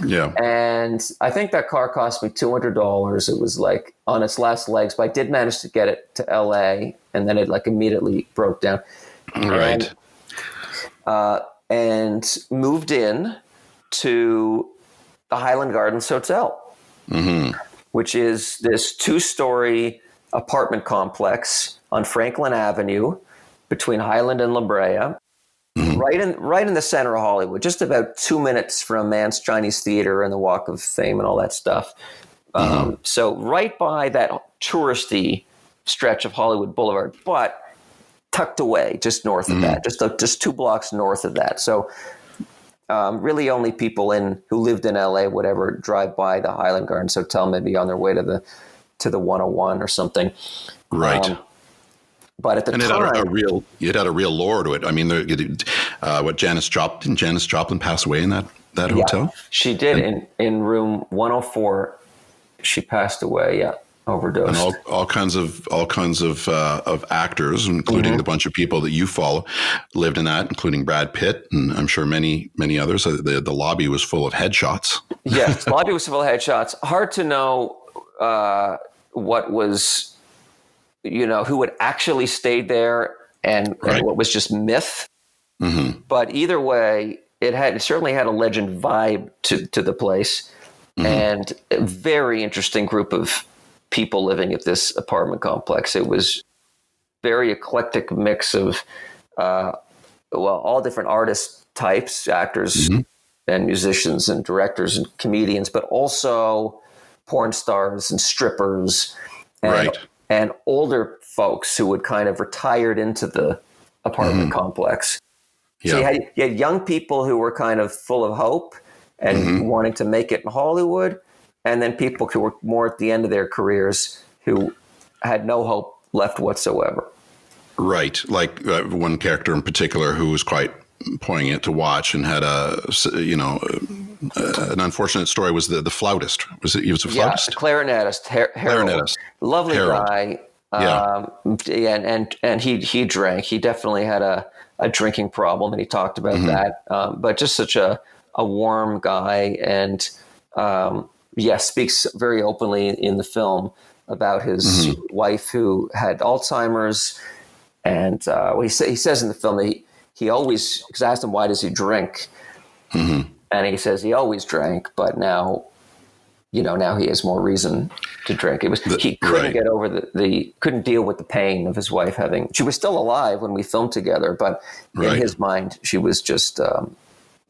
Yeah. And I think that car cost me $200. It was like on its last legs, but I did manage to get it to LA, and then it like immediately broke down. Right. And moved in to the Highland Gardens Hotel, which is this 2-story apartment complex on Franklin Avenue between Highland and La Brea, right in the center of Hollywood, just about 2 minutes from Mann's Chinese Theater and the Walk of Fame and all that stuff. So right by that touristy stretch of Hollywood Boulevard, but tucked away just north of that, just 2 blocks north of that. So really only people who lived in LA would ever drive by the Highland Gardens Hotel, maybe on their way to the 101 or something. Right. But at the and time, it had a real lore to it. I mean, Janis Joplin pass away in that hotel? She did in room 104. She passed away. Yeah. Overdosed. And all kinds of actors, including the bunch of people that you follow, lived in that, including Brad Pitt, and I'm sure many others. The lobby was full of headshots. Yes, the lobby was full of headshots. Hard to know what was, who had actually stayed there and what was just myth. But either way, it certainly had a legend vibe to the place, and a very interesting group of people living at this apartment complex. It was very eclectic mix of, all different artist types, actors and musicians and directors and comedians, but also porn stars and strippers and older folks who had kind of retired into the apartment complex. So you had young people who were kind of full of hope and wanting to make it in Hollywood, and then people who were more at the end of their careers who had no hope left whatsoever. Right. Like one character in particular who was quite poignant to watch and had an unfortunate story was the flautist. He was a flautist? Yeah, clarinetist, Harold. Lovely Harold. guy. And he drank. He definitely had a drinking problem, and he talked about that. But just such a warm guy, and speaks very openly in the film about his wife who had Alzheimer's. And he says in the film that he always, because I asked him, why does he drink? And he says he always drank, but now he has more reason to drink. He couldn't get over couldn't deal with the pain of his wife she was still alive when we filmed together, but in his mind, she was just,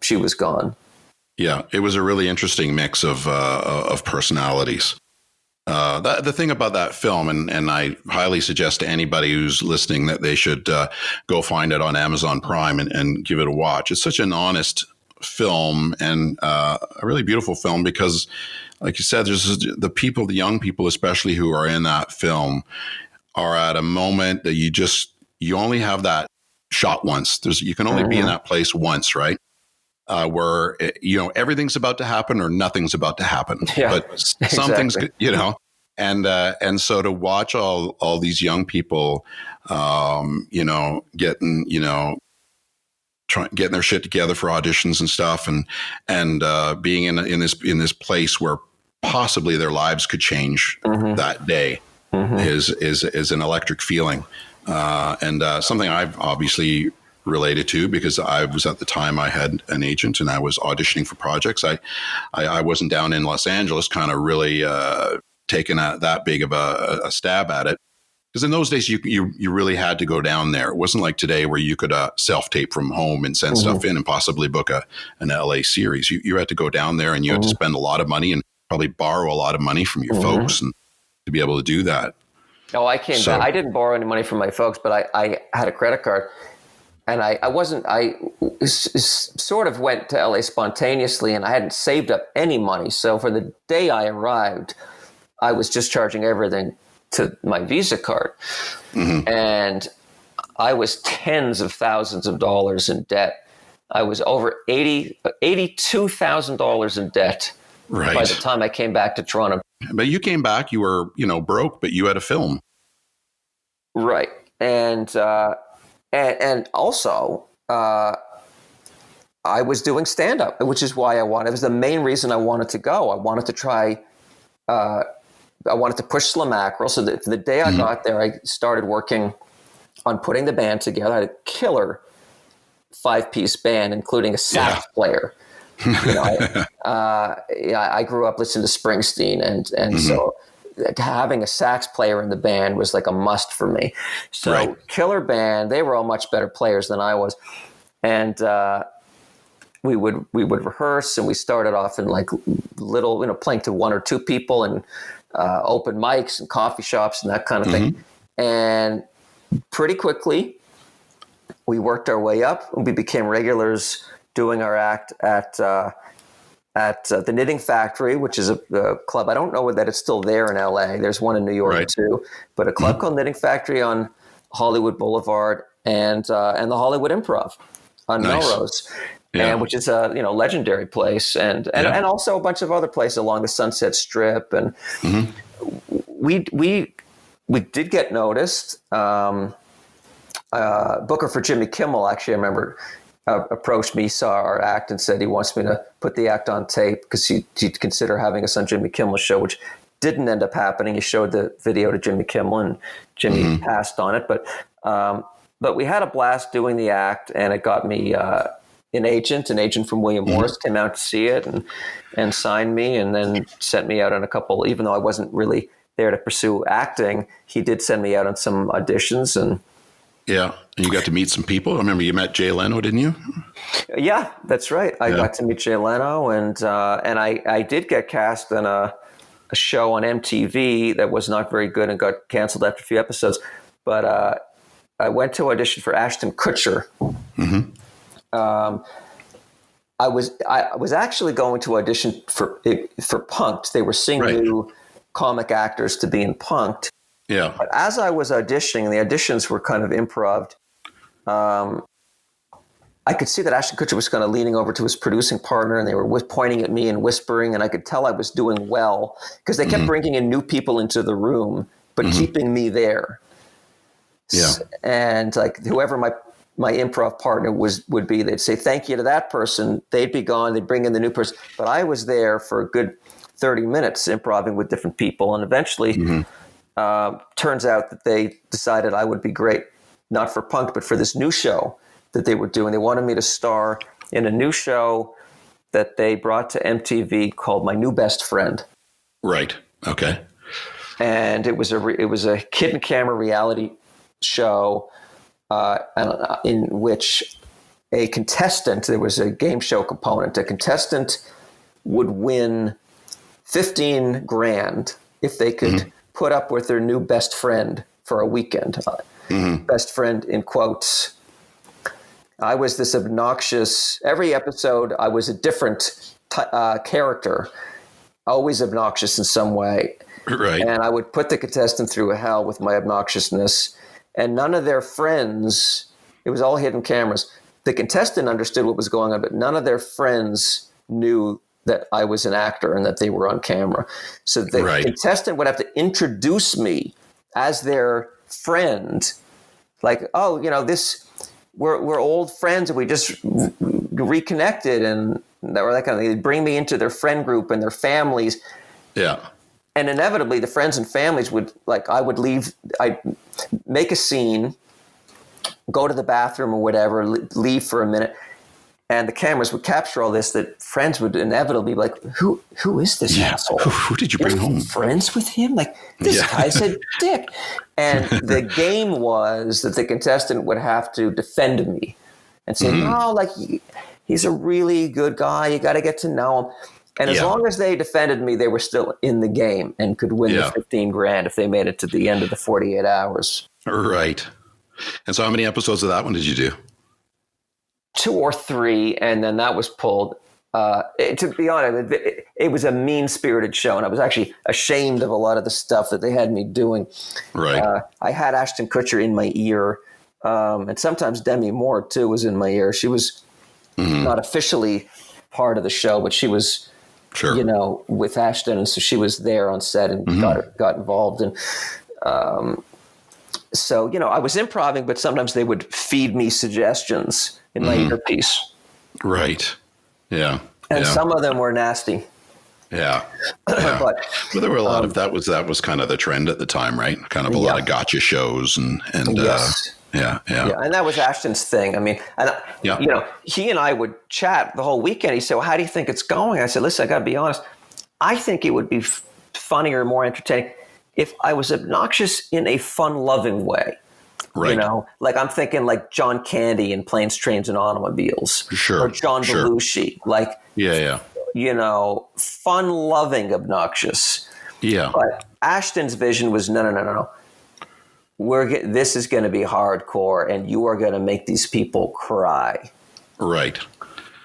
she was gone. Yeah, it was a really interesting mix of personalities. The thing about that film, and I highly suggest to anybody who's listening that they should go find it on Amazon Prime and give it a watch. It's such an honest film and a really beautiful film because, like you said, there's the young people especially who are in that film are at a moment that you only have that shot once. You can only be in that place once, right? Where everything's about to happen or nothing's about to happen, but something's and so to watch all these young people, getting their shit together for auditions and stuff, and being in this place where possibly their lives could change that day is an electric feeling, and something I've obviously related to because I was at the time I had an agent and I was auditioning for projects. I wasn't down in Los Angeles kind of really taking that big of a stab at it. Because in those days, you really had to go down there. It wasn't like today where you could self-tape from home and send stuff in and possibly book an LA series. You had to go down there and you had to spend a lot of money and probably borrow a lot of money from your folks and to be able to do that. Oh, I came back. I didn't borrow any money from my folks, but I had a credit card. And I sort of went to LA spontaneously, and I hadn't saved up any money. So for the day I arrived, I was just charging everything to my Visa card. And I was tens of thousands of dollars in debt. I was over $82,000 in debt by the time I came back to Toronto. But you came back, you were, broke, but you had a film. Right. And also, I was doing stand-up, which is why it was the main reason I wanted to go. I wanted to try, I wanted to push Markle. So the day I got there, I started working on putting the band together. I had a killer 5-piece band, including a sax player. I grew up listening to Springsteen, and so having a sax player in the band was like a must for me. So killer band. They were all much better players than I was, and we would rehearse, and we started off in like little, playing to 1 or 2 people and open mics and coffee shops and that kind of thing. And pretty quickly, we worked our way up, and we became regulars doing our act at the Knitting Factory, which is a club. I don't know that it's still there in LA. There's one in New York too, but a club called Knitting Factory on Hollywood Boulevard and the Hollywood Improv on Melrose, and which is a legendary place, and also a bunch of other places along the Sunset Strip, and we did get noticed. Booker for Jimmy Kimmel, actually, I remember, approached me, saw our act, and said he wants me to put the act on tape because he'd consider having us on Jimmy Kimmel's show, which didn't end up happening. He showed the video to Jimmy Kimmel, and Jimmy passed on it. But we had a blast doing the act, and it got me an agent from William Morris came out to see it and signed me, and then sent me out on a couple, even though I wasn't really there to pursue acting, he did send me out on some auditions. And yeah, and you got to meet some people. I remember you met Jay Leno, didn't you? Yeah, that's right. I got to meet Jay Leno, and I did get cast in a show on MTV that was not very good and got canceled after a few episodes. But I went to audition for Ashton Kutcher. I was actually going to audition for Punk'd. They were seeing new comic actors to be in Punk'd. Yeah. But as I was auditioning, and the auditions were kind of improv, I could see that Ashton Kutcher was kind of leaning over to his producing partner, and they were pointing at me and whispering, and I could tell I was doing well because they kept bringing in new people into the room, but keeping me there. Yeah. And like whoever my improv partner would be, they'd say thank you to that person. They'd be gone. They'd bring in the new person. But I was there for a good 30 minutes improvising with different people, and eventually turns out that they decided I would be great, not for Punk'd, but for this new show that they were doing. They wanted me to star in a new show that they brought to MTV called My New Best Friend. Right. Okay. And it was a hidden camera reality show in which a contestant, there was a game show component, a contestant would win $15,000 if they could put up with their new best friend for a weekend. Best friend in quotes. I was this obnoxious, every episode I was a different character, always obnoxious in some way. Right. And I would put the contestant through hell with my obnoxiousness, and none of their friends, it was all hidden cameras. The contestant understood what was going on, but none of their friends knew that I was an actor and that they were on camera. So the contestant would have to introduce me as their friend, like, oh, we're old friends and we just reconnected, and or that kind of thing. They'd bring me into their friend group and their families. Yeah. And inevitably the friends and families would, I would leave, I'd make a scene, go to the bathroom or whatever, leave for a minute, and the cameras would capture all this, that friends would inevitably be like, who is this asshole? Who did you bring home? Friends with him? Like, this guy's a dick. And the game was that the contestant would have to defend me and say, no, he's a really good guy. You got to get to know him. And as long as they defended me, they were still in the game and could win the $15,000 if they made it to the end of the 48 hours. Right. And so how many episodes of that one did you do? 2 or 3, and then that was pulled. To be honest, it was a mean-spirited show, and I was actually ashamed of a lot of the stuff that they had me doing. Right. I had Ashton Kutcher in my ear, and sometimes Demi Moore, too, was in my ear. She was not officially part of the show, but she was Sure. you know, with Ashton. And so she was there on set and got involved. And so, you know, I was improvising, but sometimes they would feed me suggestions in my earpiece. Right. Yeah. And yeah. some of them were nasty. Yeah. Yeah. But there were a lot of that was kind of the trend at the time, right? Kind of a lot of gotcha shows and yes. Yeah. And that was Ashton's thing. I mean, and you know, he and I would chat the whole weekend. He said, "Well, how do you think it's going?" I said, "Listen, I got to be honest. I think it would be funnier, more entertaining if I was obnoxious in a fun-loving way." Right. You know, like I'm thinking like John Candy in Planes, Trains, and Automobiles. Sure. Or John Belushi. Like, Yeah. you know, fun-loving, obnoxious. Yeah. But Ashton's vision was no. This is going to be hardcore, and you are going to make these people cry. Right.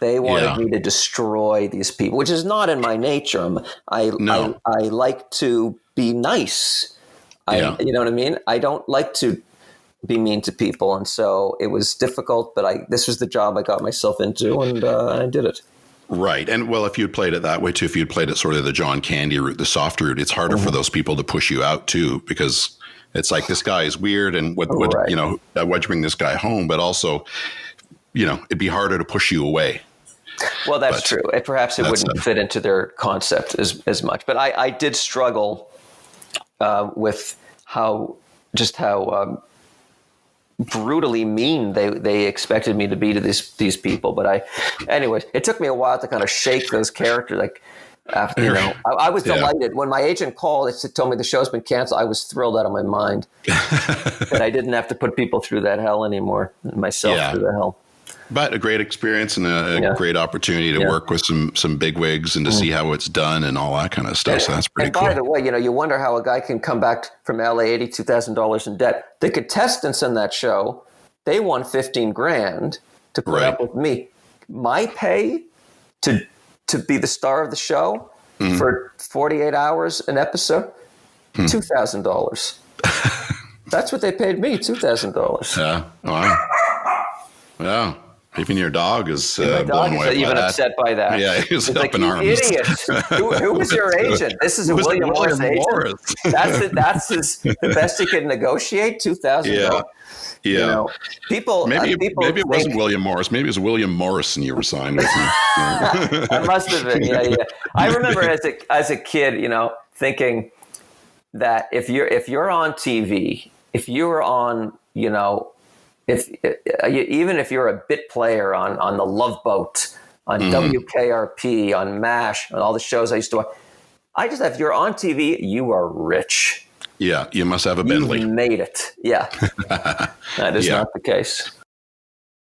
They wanted me to destroy these people, which is not in my nature. I like to be nice. You know what I mean? I don't like to be mean to people, and so it was difficult. But this was the job I got myself into, and I did it. Right. And well, if you'd played it that way too, if you'd played it sort of the John Candy route, the soft route, it's harder for those people to push you out too, because it's like, this guy is weird, and what you know, why'd you bring this guy home? But also, you know, it'd be harder to push you away. Well, that's true. And perhaps it wouldn't fit into their concept as much. But I did struggle with how brutally mean they expected me to be to these people. But anyways, it took me a while to kind of shake those characters. Like, after, you know, I was delighted when my agent called. It told me the show's been canceled. I was thrilled out of my mind that I didn't have to put people through that hell anymore, myself through the hell. But a great experience and a great opportunity to work with some bigwigs and to see how it's done and all that kind of stuff. So that's pretty cool. By the way, you know, you wonder how a guy can come back from LA $82,000 in debt. The contestants in that show, they won $15,000 to put up with me. My pay to be the star of the show for 48 hours an episode, $2,000. That's what they paid me, $2,000. Yeah. Wow. Yeah. Even your dog is my dog is even upset by that. Yeah, he's up like, in you arms. Idiot! Who was your agent? This is a William Morris agent. That's the best he could negotiate. $2,000. Yeah. You know, people. Maybe it wasn't think, William Morris. Maybe it was William Morrison you were signed with. I must have been. Yeah. I remember as a kid, you know, thinking that if you're on TV, if you're on, you know, even if you're a bit player on the Love Boat, on WKRP, on MASH, on all the shows I used to watch, if you're on TV, you are rich. Yeah, you must have a Bentley. You made it. Yeah. That is not the case.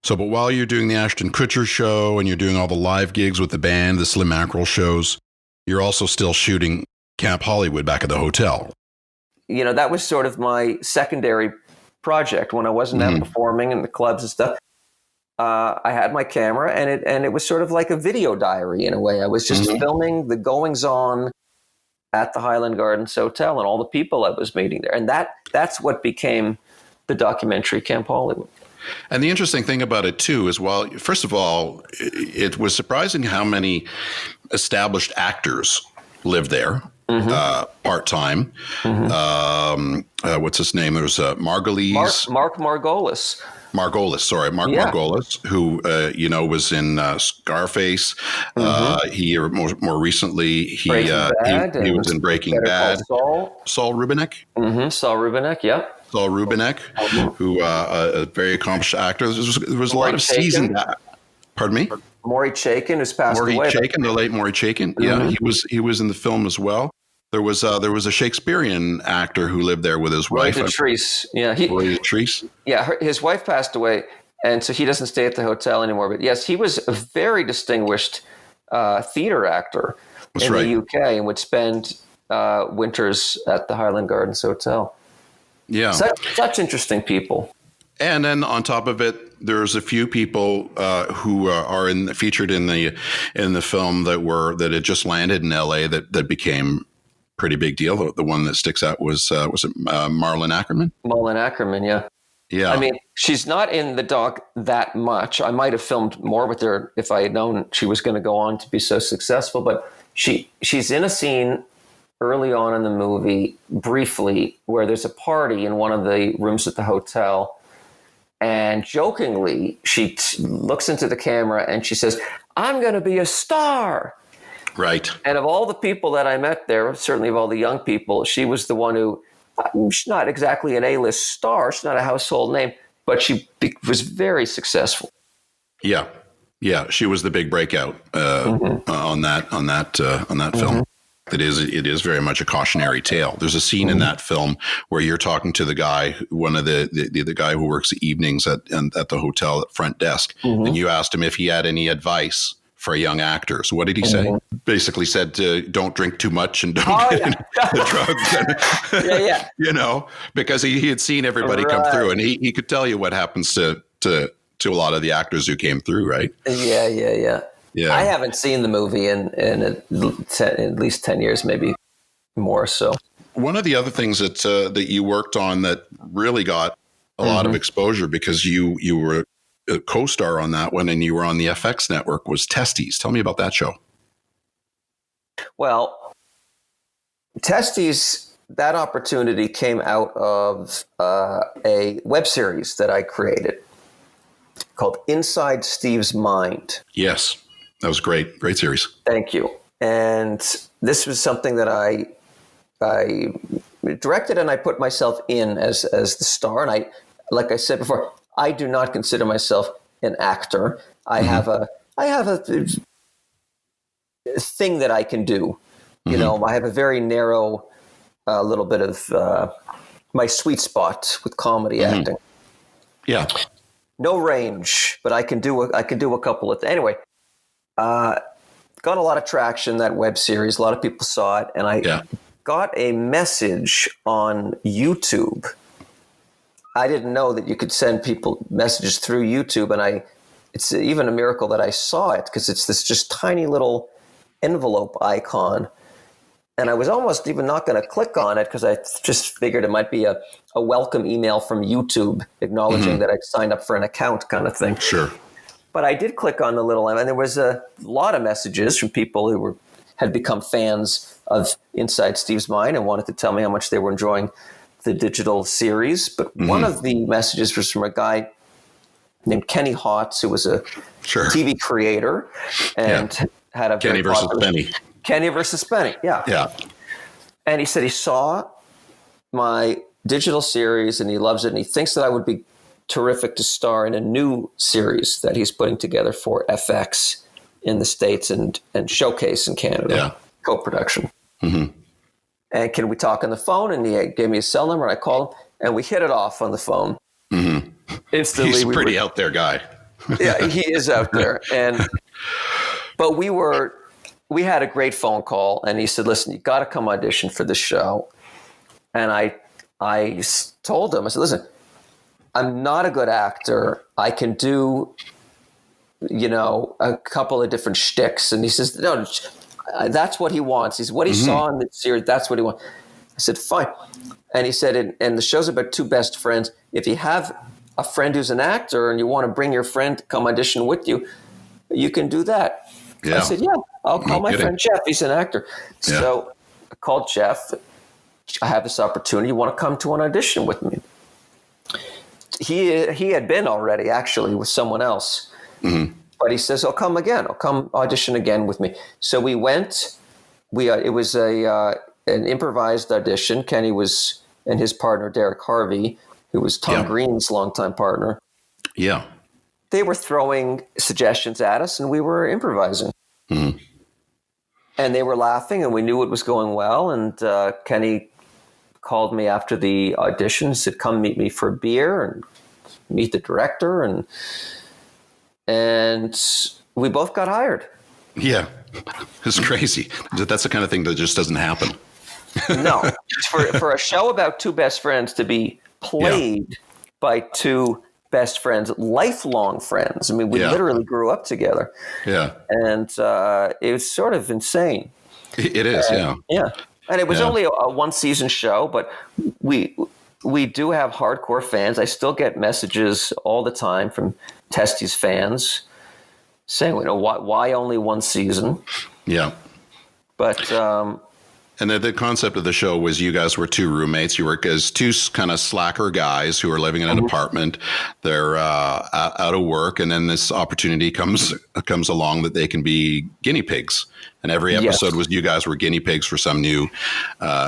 So, but while you're doing the Ashton Kutcher show and you're doing all the live gigs with the band, the Slim Markle shows, you're also still shooting Camp Hollywood back at the hotel. You know, that was sort of my secondary project when I wasn't out performing in the clubs and stuff. I had my camera, and it was sort of like a video diary in a way. I was just filming the goings on at the Highland Gardens Hotel and all the people I was meeting there, and that's what became the documentary Camp Hollywood. And the interesting thing about it too is, well, first of all, it was surprising how many established actors lived there. Part-time. What's his name? There's Margulies. Mark Margolis. Margolis, who, you know, was in Scarface. He more recently, he was in Breaking Bad. Saul Rubinek. Saul Rubinek, yep. Saul Rubinek, who a very accomplished actor. There was a lot of seasoned. Pardon me? Maury Chaykin, who's passed away. The late Maury Chaykin. Yeah, he was in the film as well. There was a Shakespearean actor who lived there with his wife. Roy Dotrice. Yeah, Roy Dotrice. Yeah, his wife passed away, and so he doesn't stay at the hotel anymore. But yes, he was a very distinguished theater actor in the UK and would spend winters at the Highland Gardens Hotel. Yeah, such interesting people. And then on top of it, there's a few people who are featured in the film that had just landed in LA that became pretty big deal. The one that sticks out was it Marlon Ackerman? Marlon Ackerman, yeah. Yeah. I mean, she's not in the doc that much. I might have filmed more with her if I had known she was going to go on to be so successful. But she's in a scene early on in the movie, briefly, where there's a party in one of the rooms at the hotel. And jokingly, she looks into the camera and she says, "I'm going to be a star." Right. And of all the people that I met there, certainly of all the young people, she was the one who, she's not exactly an A-list star. She's not a household name, but she was very successful. Yeah. Yeah. She was the big breakout on that film. It is very much a cautionary tale. There's a scene in that film where you're talking to the guy, one of the guy who works the evenings at the hotel at front desk, and you asked him if he had any advice for young actors. What did he say? Basically said, don't drink too much and don't get into drugs. You know, because he had seen everybody come through, and he could tell you what happens to a lot of the actors who came through, right? Yeah. I haven't seen the movie in at least 10 years, maybe more. So one of the other things that you worked on that really got a lot of exposure, because you were a co-star on that one and you were on the FX network, was Testes. Tell me about that show. Well, Testes, that opportunity came out of a web series that I created called Inside Steve's Mind. Yes. That was great. Great series. Thank you. And this was something that I directed, and I put myself in as the star. And like I said before, I do not consider myself an actor. I have a thing that I can do. You know, I have a very narrow little bit of my sweet spot with comedy acting. Yeah. No range, but I can do a couple of anyway. Got a lot of traction, that web series. A lot of people saw it, and I got a message on YouTube. I didn't know that you could send people messages through YouTube, and it's even a miracle that I saw it, because it's this just tiny little envelope icon. And I was almost even not going to click on it, because I just figured it might be a welcome email from YouTube acknowledging that I'd signed up for an account, kind of thing. Sure. But I did click on the little, and there was a lot of messages from people who had become fans of Inside Steve's Mind and wanted to tell me how much they were enjoying the digital series. But one of the messages was from a guy named Kenny Hotz, who was a TV creator and had a Kenny versus Penny. Kenny versus Penny, yeah. And he said he saw my digital series and he loves it, and he thinks that I would be terrific to star in a new series that he's putting together for FX in the States and Showcase in Canada, co-production. And can we talk on the phone? And he gave me his cell number, and I called him, and we hit it off on the phone. Instantly, he's a pretty out there guy. Yeah, he is out there. But we had a great phone call, and he said, "Listen, you got to come audition for this show." And I told him, I said, "Listen, I'm not a good actor. I can do, a couple of different shticks." And he says, "No, that's what he wants." He said, "What he saw in the series, that's what he wants." I said, "Fine." And he said, and the show's about two best friends. If you have a friend who's an actor and you want to bring your friend to come audition with you, you can do that. Yeah. I said, "Yeah, I'll call my friend Jeff. He's an actor." Yeah. So I called Jeff. "I have this opportunity. You want to come to an audition with me?" He had been already, actually, with someone else. But he says, "I'll come again. I'll come audition again with me." So we went. It was an improvised audition. Kenny was, and his partner, Derek Harvey, who was Tom Green's longtime partner. Yeah. They were throwing suggestions at us, and we were improvising. And they were laughing, and we knew it was going well. And Kenny called me after the audition, said, "Come meet me for a beer and meet the director." And we both got hired. Yeah. It's crazy. That's the kind of thing that just doesn't happen. No. For a show about two best friends to be played by two best friends, lifelong friends. I mean, we literally grew up together. Yeah. And it was sort of insane. It is, Yeah. And it was only a one-season show, but we do have hardcore fans. I still get messages all the time from Testes fans saying, "Why only one season?" Yeah. But And the concept of the show was you guys were two roommates. You were as two kind of slacker guys who were living in an apartment. They're out of work, and then this opportunity comes along that they can be guinea pigs. And every episode was you guys were guinea pigs for some new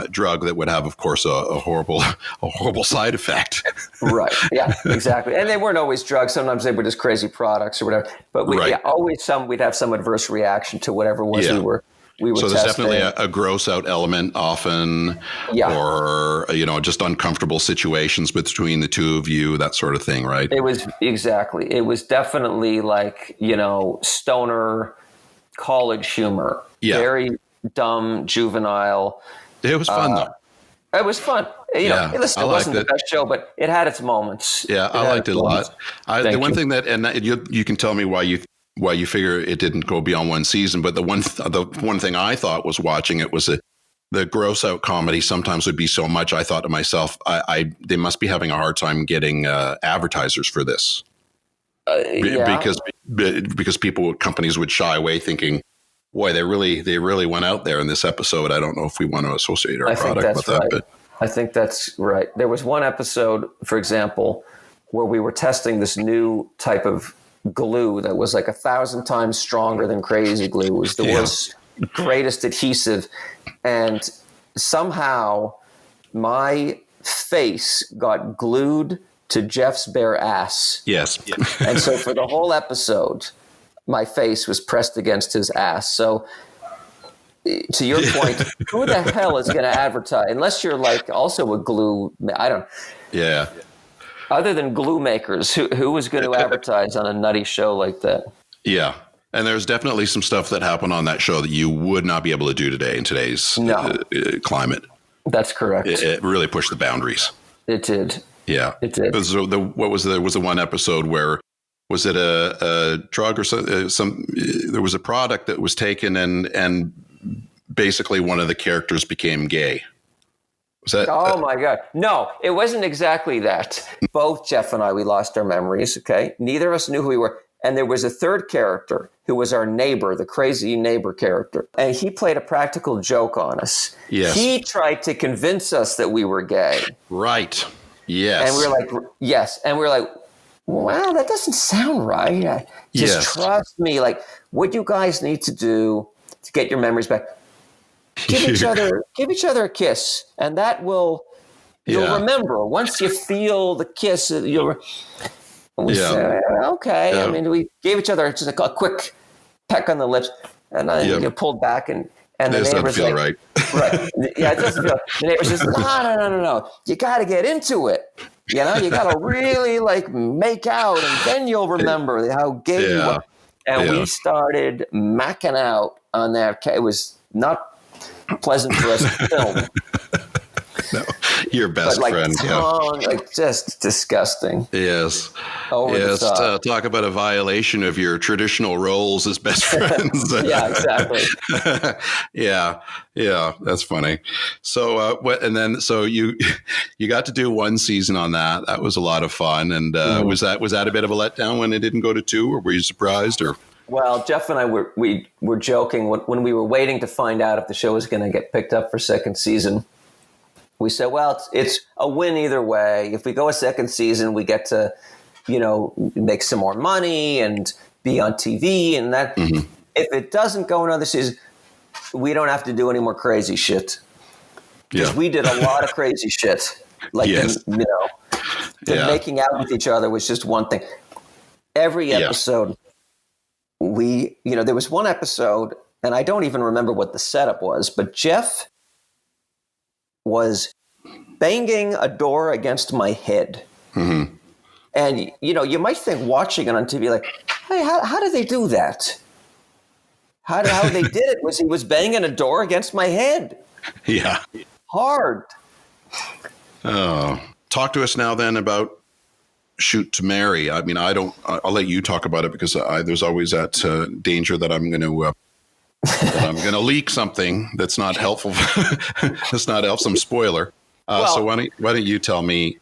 drug that would have, of course, a horrible side effect. Right. Yeah. Exactly. And they weren't always drugs. Sometimes they were just crazy products or whatever. But we'd have some adverse reaction to whatever it was we were so there's testing. definitely a gross out element often, or just uncomfortable situations between the two of you, that sort of thing, right? It was definitely like stoner college humor, very dumb, juvenile. It was fun though. It was fun. Listen, it wasn't the best show, but it had its moments. Yeah, I liked it a lot. The one thing that, and you can tell me why you figure it didn't go beyond one season, but the one thing I thought was watching it was the gross out comedy sometimes would be so much. I thought to myself, they must be having a hard time getting advertisers for this, because companies would shy away, thinking, boy, they really went out there in this episode. I don't know if we want to associate our product with that. But I think that's right. There was one episode, for example, where we were testing this new type of glue that was like 1,000 times stronger than crazy glue. It was the world's greatest adhesive. And somehow my face got glued to Jeff's bare ass. Yes. And so for the whole episode, my face was pressed against his ass. So to your point, who the hell is going to advertise? Unless you're like also a glue, I don't. Yeah. Other than glue makers, who was going to advertise on a nutty show like that? Yeah. And there's definitely some stuff that happened on that show that you would not be able to do today in today's climate. That's correct. It really pushed the boundaries. It did. Yeah. It did. Was the one episode where, was it a drug or some there was a product that was taken and basically one of the characters became gay. Was that? Oh my God. No, it wasn't exactly that. Both Jeff and I, we lost our memories. Okay. Neither of us knew who we were. And there was a third character who was our neighbor, the crazy neighbor character. And he played a practical joke on us. Yes. He tried to convince us that we were gay. Right. Yes. And we were like, yes. And we were like, wow, that doesn't sound right. Just trust me. Like, what you guys need to do to get your memories back, give each other a kiss, and that you'll remember. Once you feel the kiss, we said, okay. Yeah. I mean, we gave each other just a quick peck on the lips, and then you pulled back, and the neighbor's like, right. Right. Yeah, it doesn't feel. The neighbor says, no. You got to get into it. You got to really like make out, and then you'll remember how gay you were. And we started macking out on that. It was not pleasant for us to film. No, your best friend. Like just disgusting. Yes. Over the top. Talk about a violation of your traditional roles as best friends. Yeah, exactly. Yeah, that's funny. So, so you got to do one season on that. That was a lot of fun. And was that a bit of a letdown when it didn't go to 2, or were you surprised? Or well, Jeff and I were joking when we were waiting to find out if the show was going to get picked up for second season. We said, well, it's a win either way. If we go a second season, we get to, make some more money and be on TV. And that, if it doesn't go another season, we don't have to do any more crazy shit. Because we did a lot of crazy shit. Like, making out with each other was just one thing. Every episode, there was one episode, and I don't even remember what the setup was, but Jeff was banging a door against my head. Mm-hmm. And, you might think watching it on TV, like, hey, how did they do that? How they did it was he was banging a door against my head. Yeah. Hard. Oh, talk to us now then about Shoot to Marry. I mean, I'll let you talk about it because there's always that danger that I'm going to leak something that's not helpful. That's not helpful. Some spoiler. So why don't you tell me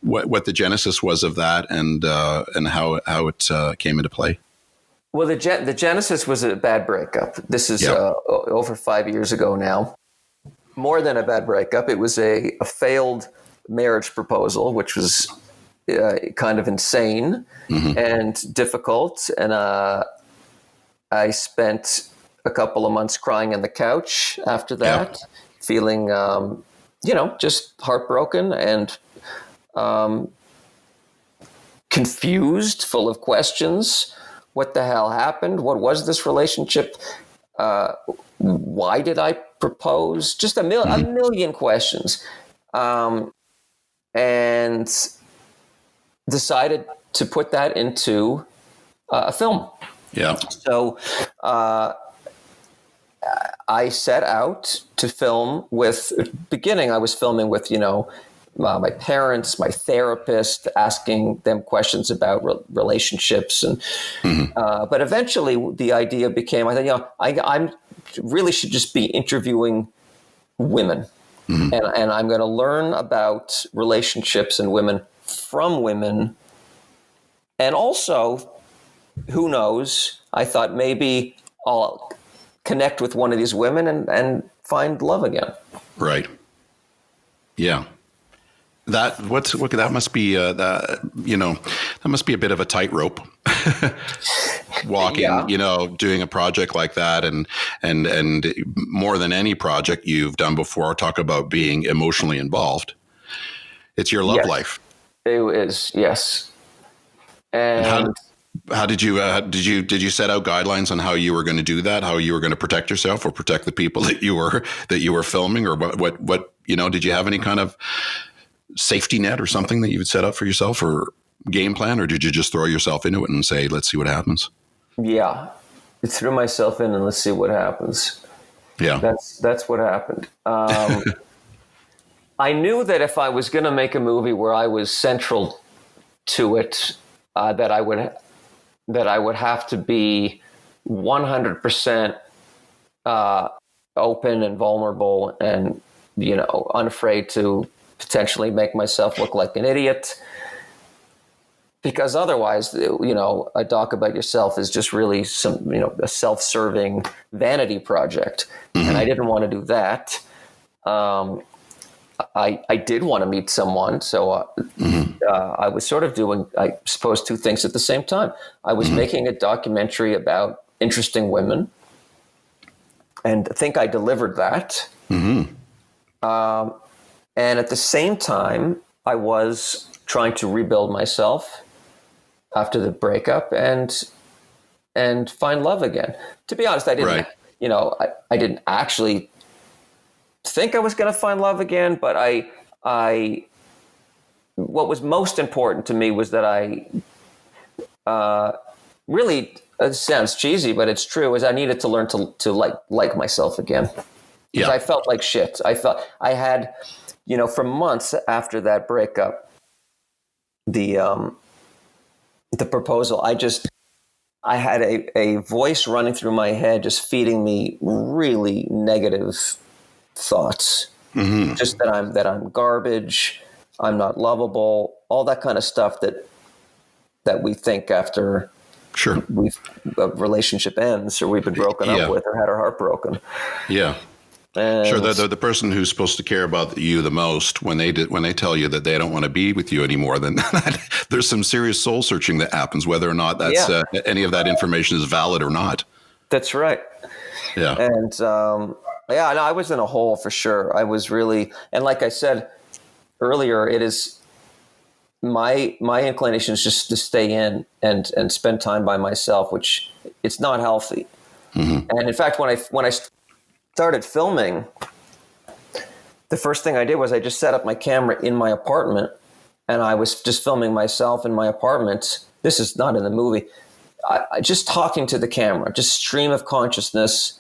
what the genesis was of that and how it came into play? Well, the genesis was a bad breakup. This is over 5 years ago now. More than a bad breakup, it was a failed marriage proposal, which was kind of insane and difficult. And I spent a couple of months crying on the couch after that, feeling, just heartbroken and confused, full of questions. What the hell happened? What was this relationship? Why did I propose? Just a million questions. And decided to put that into a film. Yeah. So I set out to film with, beginning, I was filming with, my parents, my therapist, asking them questions about relationships. And but eventually the idea became, I thought, I really should just be interviewing women. And I'm going to learn about relationships and women from women. And also, who knows, I thought maybe I'll connect with one of these women and find love again. Right. Yeah. That must be that must be a bit of a tightrope. Walking, doing a project like that, and more than any project you've done before, talk about being emotionally involved. It's your love life. It is, yes. And how did you set out guidelines on how you were going to do that? How you were going to protect yourself or protect the people that you were filming, or what did you have any kind of safety net or something that you would set up for yourself, or game plan, or did you just throw yourself into it and say, let's see what happens? Yeah, I threw myself in and let's see what happens. Yeah, that's what happened. I knew that if I was going to make a movie where I was central to it, that I would have to be 100% open and vulnerable, and unafraid to potentially make myself look like an idiot. Because otherwise, a doc about yourself is just really a self-serving vanity project. And I didn't want to do that. I did want to meet someone. So I was sort of doing, I suppose, two things at the same time. I was making a documentary about interesting women, and I think I delivered that. And at the same time, I was trying to rebuild myself after the breakup and find love again. To be honest, I didn't, I didn't actually think I was going to find love again, but what was most important to me was that I really, it sounds cheesy, but it's true, is I needed to learn to like myself again. Because I felt like shit. I had, for months after that breakup, the proposal, I had a voice running through my head, just feeding me really negative thoughts. Just that I'm garbage, I'm not lovable, all that kind of stuff that we think after a relationship ends, or we've been broken up with, or had our heart broken. Yeah. And sure, the person who's supposed to care about you the most, when they tell you that they don't want to be with you anymore, then there's some serious soul searching that happens, whether or not that's any of that information is valid or not. That's right. Yeah. And I was in a hole for sure. I was really, and like I said earlier, it is my inclination is just to stay in and spend time by myself, which it's not healthy. And in fact, when I started filming, the first thing I did was I just set up my camera in my apartment, and I was just filming myself in my apartment. This is not in the movie. I just talking to the camera, just stream of consciousness,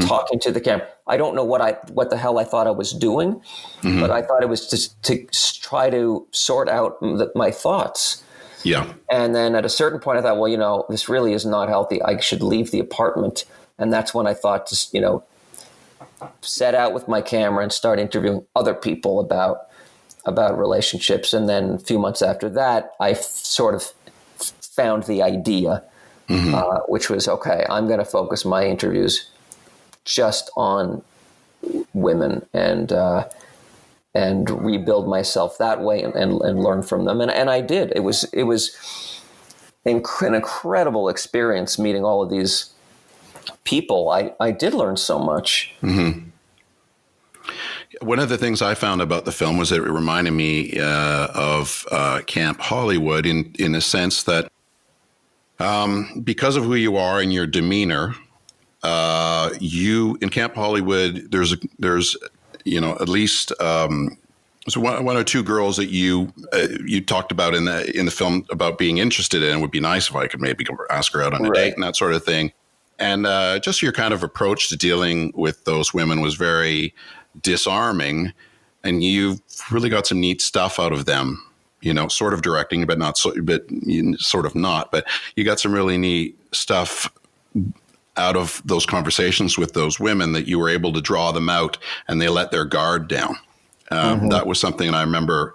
talking to the camera. I don't know what the hell I thought I was doing, but I thought it was just to try to sort out my thoughts. Yeah. And then at a certain point I thought, well, this really is not healthy. I should leave the apartment. And that's when I thought to, set out with my camera and start interviewing other people about relationships. And then a few months after that, I sort of found the idea which was, okay, I'm going to focus my interviews just on women and rebuild myself that way and learn from them. And I did. It was an incredible experience meeting all of these people. I did learn so much. Mm-hmm. One of the things I found about the film was that it reminded me of Camp Hollywood in a sense that because of who you are and your demeanor, you in Camp Hollywood, there's at least so one or two girls that you talked about in the film about being interested in. It would be nice if I could maybe ask her out on a date and that sort of thing. And just your kind of approach to dealing with those women was very disarming, and you've really got some neat stuff out of them. Sort of directing, but not so, but sort of not. But you got some really neat stuff out of those conversations with those women that you were able to draw them out, and they let their guard down. That was something that I remember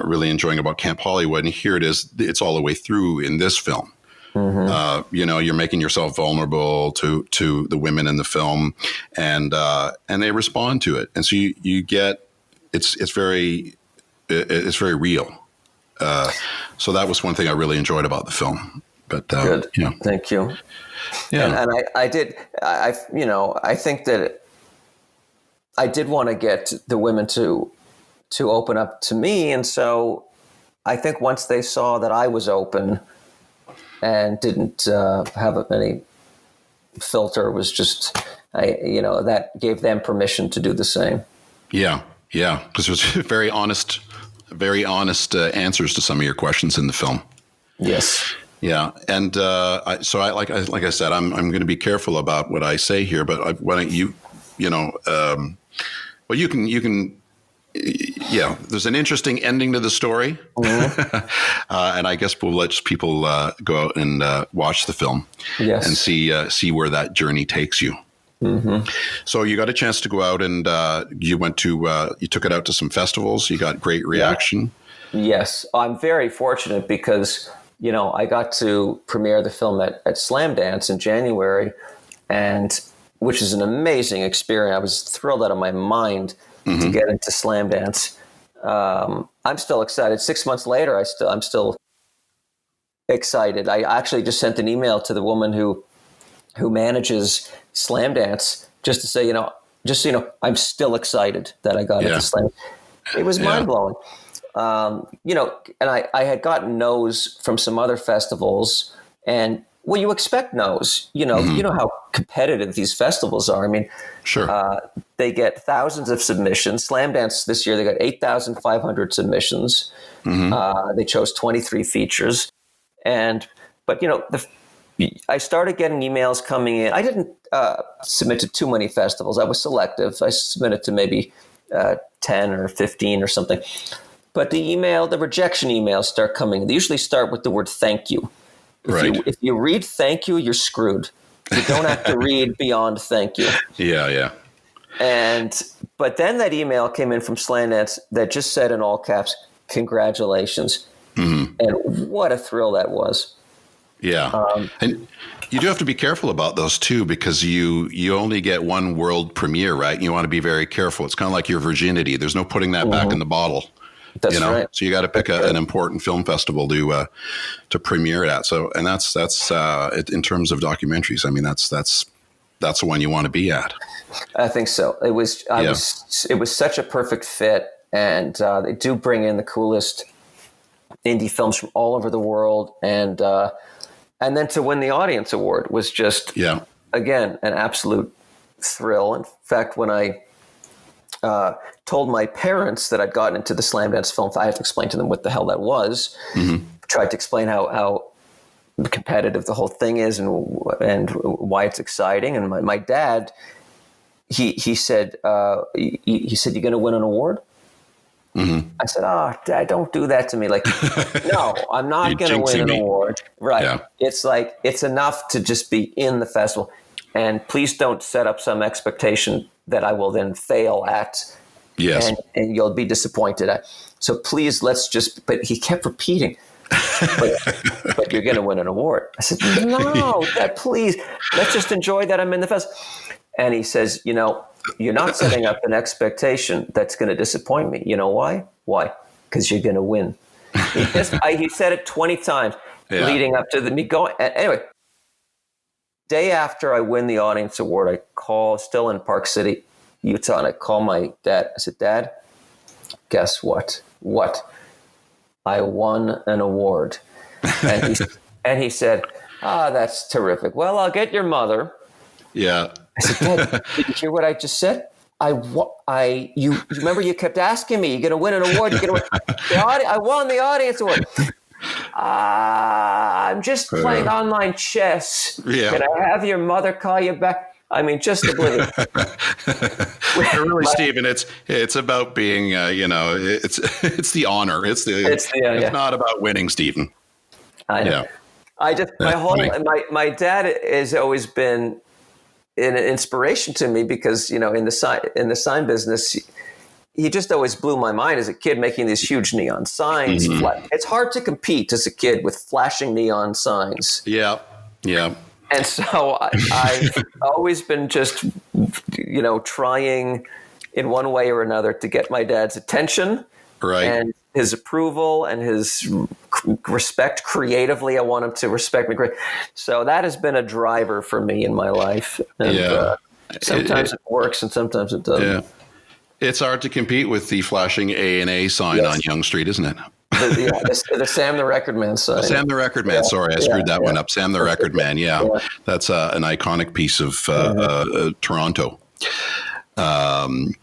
really enjoying about Camp Hollywood. And here it is; it's all the way through in this film. You're making yourself vulnerable to the women in the film, and they respond to it, and so you get it's very real. So that was one thing I really enjoyed about the film. But good, thank you. Yeah, and I did. I think that I did want to get the women to open up to me, and so I think once they saw that I was open and didn't have any filter, was just that gave them permission to do the same. Yeah, because it was very honest answers to some of your questions in the film. Yes. Yeah, and like I said, I'm going to be careful about what I say here, but why don't you, well, you can. Yeah, there's an interesting ending to the story, and I guess we'll let people go out and watch the film, and see where that journey takes you. Mm-hmm. So you got a chance to go out, and you took it out to some festivals. You got great reaction. Yes, I'm very fortunate because I got to premiere the film at Slamdance in January, and which is an amazing experience. I was thrilled out of my mind to get into Slamdance. I'm still excited. 6 months later, I'm still excited. I actually just sent an email to the woman who manages Slamdance just to say, I'm still excited that I got into Slam. It was mind blowing. And I had gotten no's from some other festivals, and well, you expect no's. You know how competitive these festivals are. I mean, sure. They get thousands of submissions. Slamdance this year, they got 8,500 submissions. They chose 23 features, but I started getting emails coming in. I didn't submit to too many festivals. I was selective. I submitted to maybe 10 or 15 or something. But the rejection emails start coming. They usually start with the word "thank you." If you read "thank you," you're screwed. You don't have to read beyond "thank you." Yeah. But then that email came in from Slamdance that just said in all caps, "Congratulations," and what a thrill that was. Yeah, and you do have to be careful about those too, because you only get one world premiere, right? And you want to be very careful. It's kind of like your virginity. There's no putting that back in the bottle. That's right. So you got to pick an important film festival to premiere it at. So, and that's in terms of documentaries. I mean, that's the one you want to be at. I think so. It was such a perfect fit, and they do bring in the coolest indie films from all over the world, and then to win the audience award was just again an absolute thrill. In fact, when I told my parents that I'd gotten into the Slamdance Film, I had to explain to them what the hell that was. Tried to explain how competitive the whole thing is and why it's exciting. And my dad, he said, "You're going to win an award?" I said, "Oh, Dad, don't do that to me. Like, no, I'm not going to win an award. Right? Yeah. It's like it's enough to just be in the festival, and please don't set up some expectation that I will then fail at." Yes. And you'll be disappointed at. So please, let's just. But he kept repeating, but you're going to win an award. I said, no, Dad, please, let's just enjoy that I'm in the festival. And he says, you're not setting up an expectation that's going to disappoint me. You know why? Why? Because you're going to win. He said it 20 times leading up to me going. Anyway, day after I win the audience award, I call, still in Park City, Utah, and I call my dad. I said, Dad, guess what? What? I won an award. And he said, that's terrific. Well, I'll get your mother. Yeah. I said, Dad, did you hear what I just said? You remember you kept asking me, you're going to win an award. I won the audience award. I'm just playing online chess. Yeah. Can I have your mother call you back? I mean, just oblivious. Really, Stephen, it's about being, it's the honor. It's not about winning, Stephen. I know. Yeah. I just my dad has always been an inspiration to me because in the sign business. He just always blew my mind as a kid, making these huge neon signs. Mm-hmm. It's hard to compete as a kid with flashing neon signs. Yeah, yeah. And so I've always been just, trying in one way or another to get my dad's attention, right, and his approval and his respect creatively. I want him to respect me. So that has been a driver for me in my life. And, sometimes it works and sometimes it doesn't. Yeah. It's hard to compete with the flashing A&A sign on Yonge Street, isn't it? The Sam the Record Man sign. Sam the Record Man. Sorry, I screwed that one up. Sam the Record Man. Yeah. That's an iconic piece of Toronto. And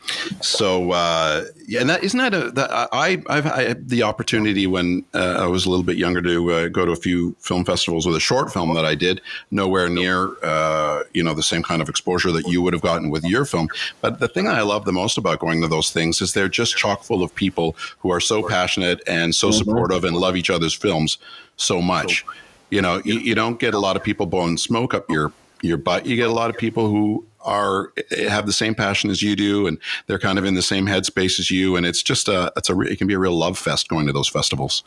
that isn't that I've had the opportunity when I was a little bit younger to go to a few film festivals with a short film that I did, nowhere near the same kind of exposure that you would have gotten with your film. But the thing I love the most about going to those things is they're just chock full of people who are so passionate and so supportive and love each other's films so much. You don't get a lot of people blowing smoke up your butt. You get a lot of people who have the same passion as you do, and they're kind of in the same headspace as you. And it's just it can be a real love fest going to those festivals.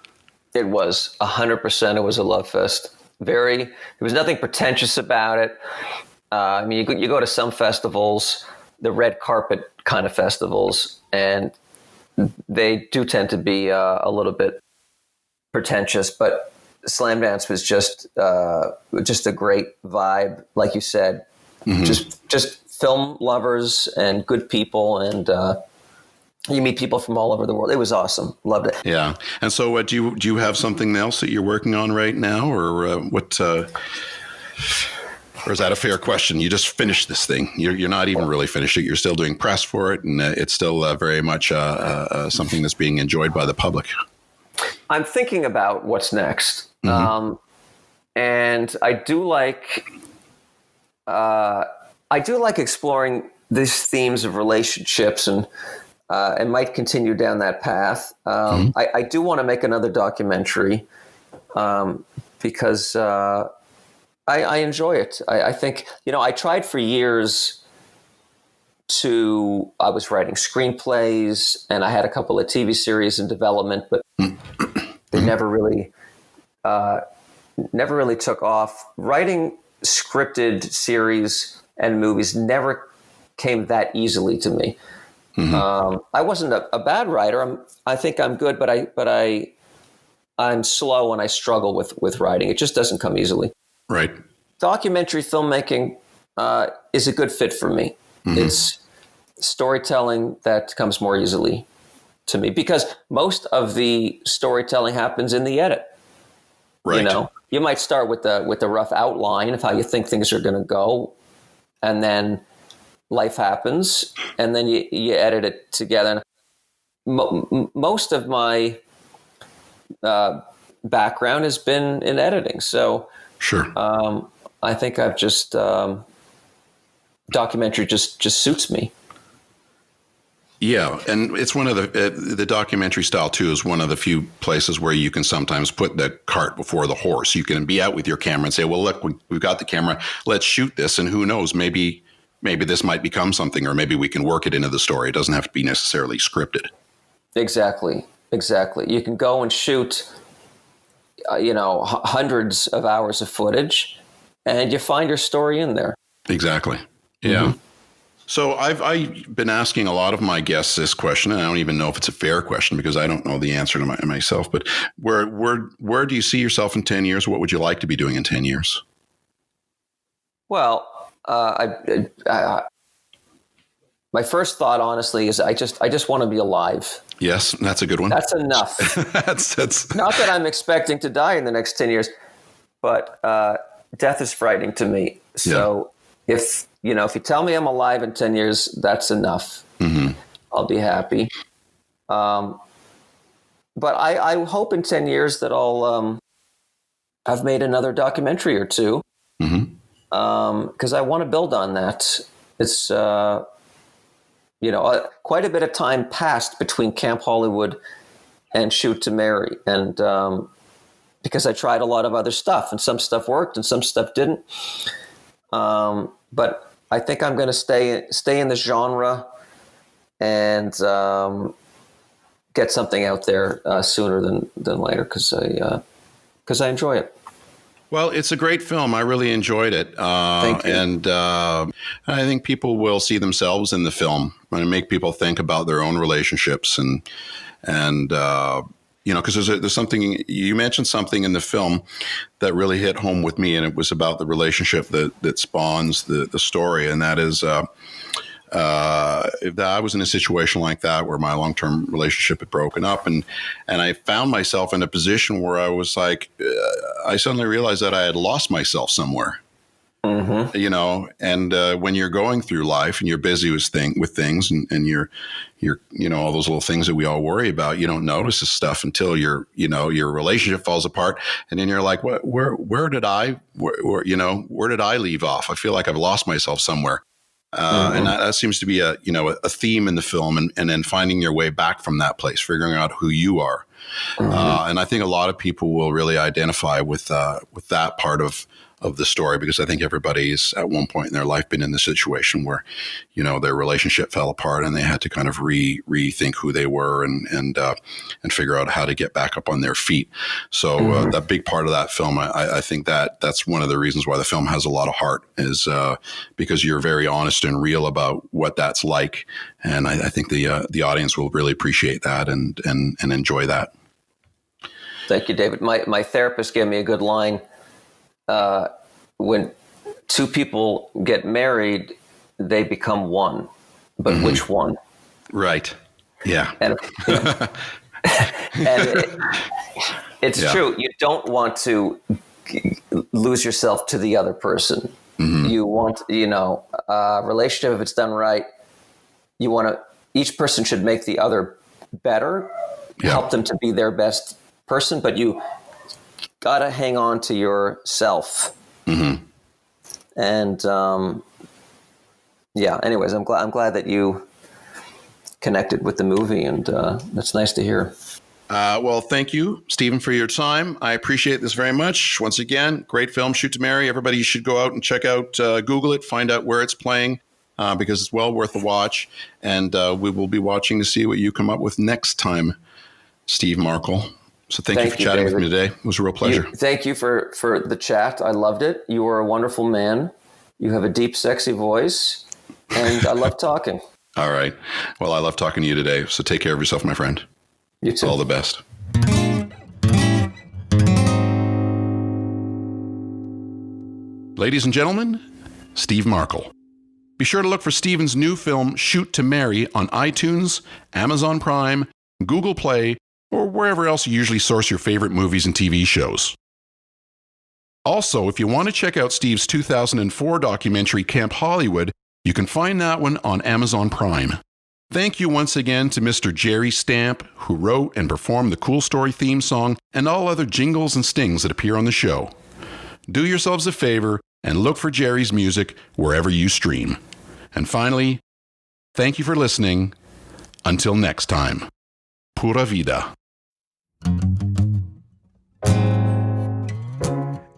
It was 100%. It was a love fest. There was nothing pretentious about it. You go to some festivals, the red carpet kind of festivals, and they do tend to be a little bit pretentious, but Slam Dance was just a great vibe, like you said. Mm-hmm. Just film lovers and good people, and you meet people from all over the world. It was awesome. Loved it. Yeah. And so, do you have something else that you're working on right now, or what? Or is that a fair question? You just finished this thing. You're not even really finished it. You're still doing press for it, and it's still very much something that's being enjoyed by the public. I'm thinking about what's next, and I do like exploring these themes of relationships, and might continue down that path. I do want to make another documentary because I enjoy it. I think I tried for years. I was writing screenplays, and I had a couple of TV series in development, but they never really took off. Writing scripted series and movies never came that easily to me. Mm-hmm. I wasn't a bad writer. I think I'm good, but I'm slow and I struggle with writing. It just doesn't come easily. Right. Documentary filmmaking is a good fit for me. Mm-hmm. It's storytelling that comes more easily to me because most of the storytelling happens in the edit. Right. You might start with the rough outline of how you think things are going to go, and then life happens, and then you edit it together. Most of my background has been in editing, so sure. I think I've just documentary just suits me. Yeah, and it's one of the documentary style too is one of the few places where you can sometimes put the cart before the horse. You can be out with your camera and say, "Well, look, we've got the camera. Let's shoot this." And who knows, maybe this might become something, or maybe we can work it into the story. It doesn't have to be necessarily scripted. Exactly. You can go and shoot hundreds of hours of footage, and you find your story in there. Exactly. Yeah. Mm-hmm. So I've been asking a lot of my guests this question, and I don't even know if it's a fair question because I don't know the answer to myself. But where do you see yourself in 10 years? What would you like to be doing in 10 years? Well, my first thought, honestly, is I just want to be alive. Yes, that's a good one. That's enough. that's not that I'm expecting to die in the next 10 years, but death is frightening to me. So if you tell me I'm alive in 10 years, that's enough. Mm-hmm. I'll be happy. But I hope in 10 years that I've made another documentary or two. Mm-hmm. Because I want to build on that. It's quite a bit of time passed between Camp Hollywood and Shoot to Marry, and because I tried a lot of other stuff, and some stuff worked and some stuff didn't. But I think I'm going to stay in this genre and get something out there sooner than later because I enjoy it. Well, it's a great film. I really enjoyed it. Thank you. And I think people will see themselves in the film and make people think about their own relationships and because there's something, you mentioned something in the film that really hit home with me, and it was about the relationship that spawns the story. And that is, if I was in a situation like that where my long-term relationship had broken up and I found myself in a position where I was like, I suddenly realized that I had lost myself somewhere. Mm-hmm. And when you're going through life and you're busy with things and you're all those little things that we all worry about, you don't notice this stuff until your relationship falls apart, and then you're like, where did I leave off? I feel like I've lost myself somewhere. And that seems to be a theme in the film, and then finding your way back from that place, figuring out who you are. Mm-hmm. And I think a lot of people will really identify with that part of the story, because I think everybody's at one point in their life been in the situation where, their relationship fell apart and they had to kind of rethink who they were and figure out how to get back up on their feet. So that big part of that film, I think that's one of the reasons why the film has a lot of heart, is because you're very honest and real about what that's like. And I think the audience will really appreciate that and enjoy that. Thank you, David. My therapist gave me a good line. When two people get married, they become one, but which one? Right. Yeah. And, it's true. You don't want to lose yourself to the other person. Mm-hmm. You want, a relationship, if it's done right, each person should make the other better, help them to be their best person, but you gotta hang on to yourself. Mm-hmm. And anyways, I'm glad that you connected with the movie, and that's nice to hear. Well, thank you, Stephen, for your time. I appreciate this very much. Once again, great film, Shoot to Marry. Everybody should go out and check out, Google it, find out where it's playing, because it's well worth a watch. And we will be watching to see what you come up with next time, Steve Markle. So thank you for chatting with me today. It was a real pleasure. Thank you for the chat. I loved it. You are a wonderful man. You have a deep, sexy voice, and I love talking. All right. Well, I love talking to you today. So take care of yourself, my friend. You too. All the best. Ladies and gentlemen, Steve Markle. Be sure to look for Stephen's new film, Shoot to Marry, on iTunes, Amazon Prime, Google Play, or wherever else you usually source your favorite movies and TV shows. Also, if you want to check out Steve's 2004 documentary, Camp Hollywood, you can find that one on Amazon Prime. Thank you once again to Mr. Jerry Stamp, who wrote and performed the Cool Story theme song and all other jingles and stings that appear on the show. Do yourselves a favor and look for Jerry's music wherever you stream. And finally, thank you for listening. Until next time, pura vida.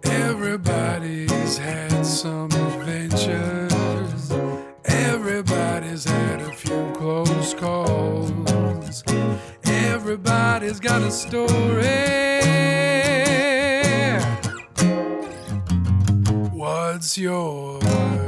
Everybody's had some adventures. Everybody's had a few close calls. Everybody's got a story What's your word?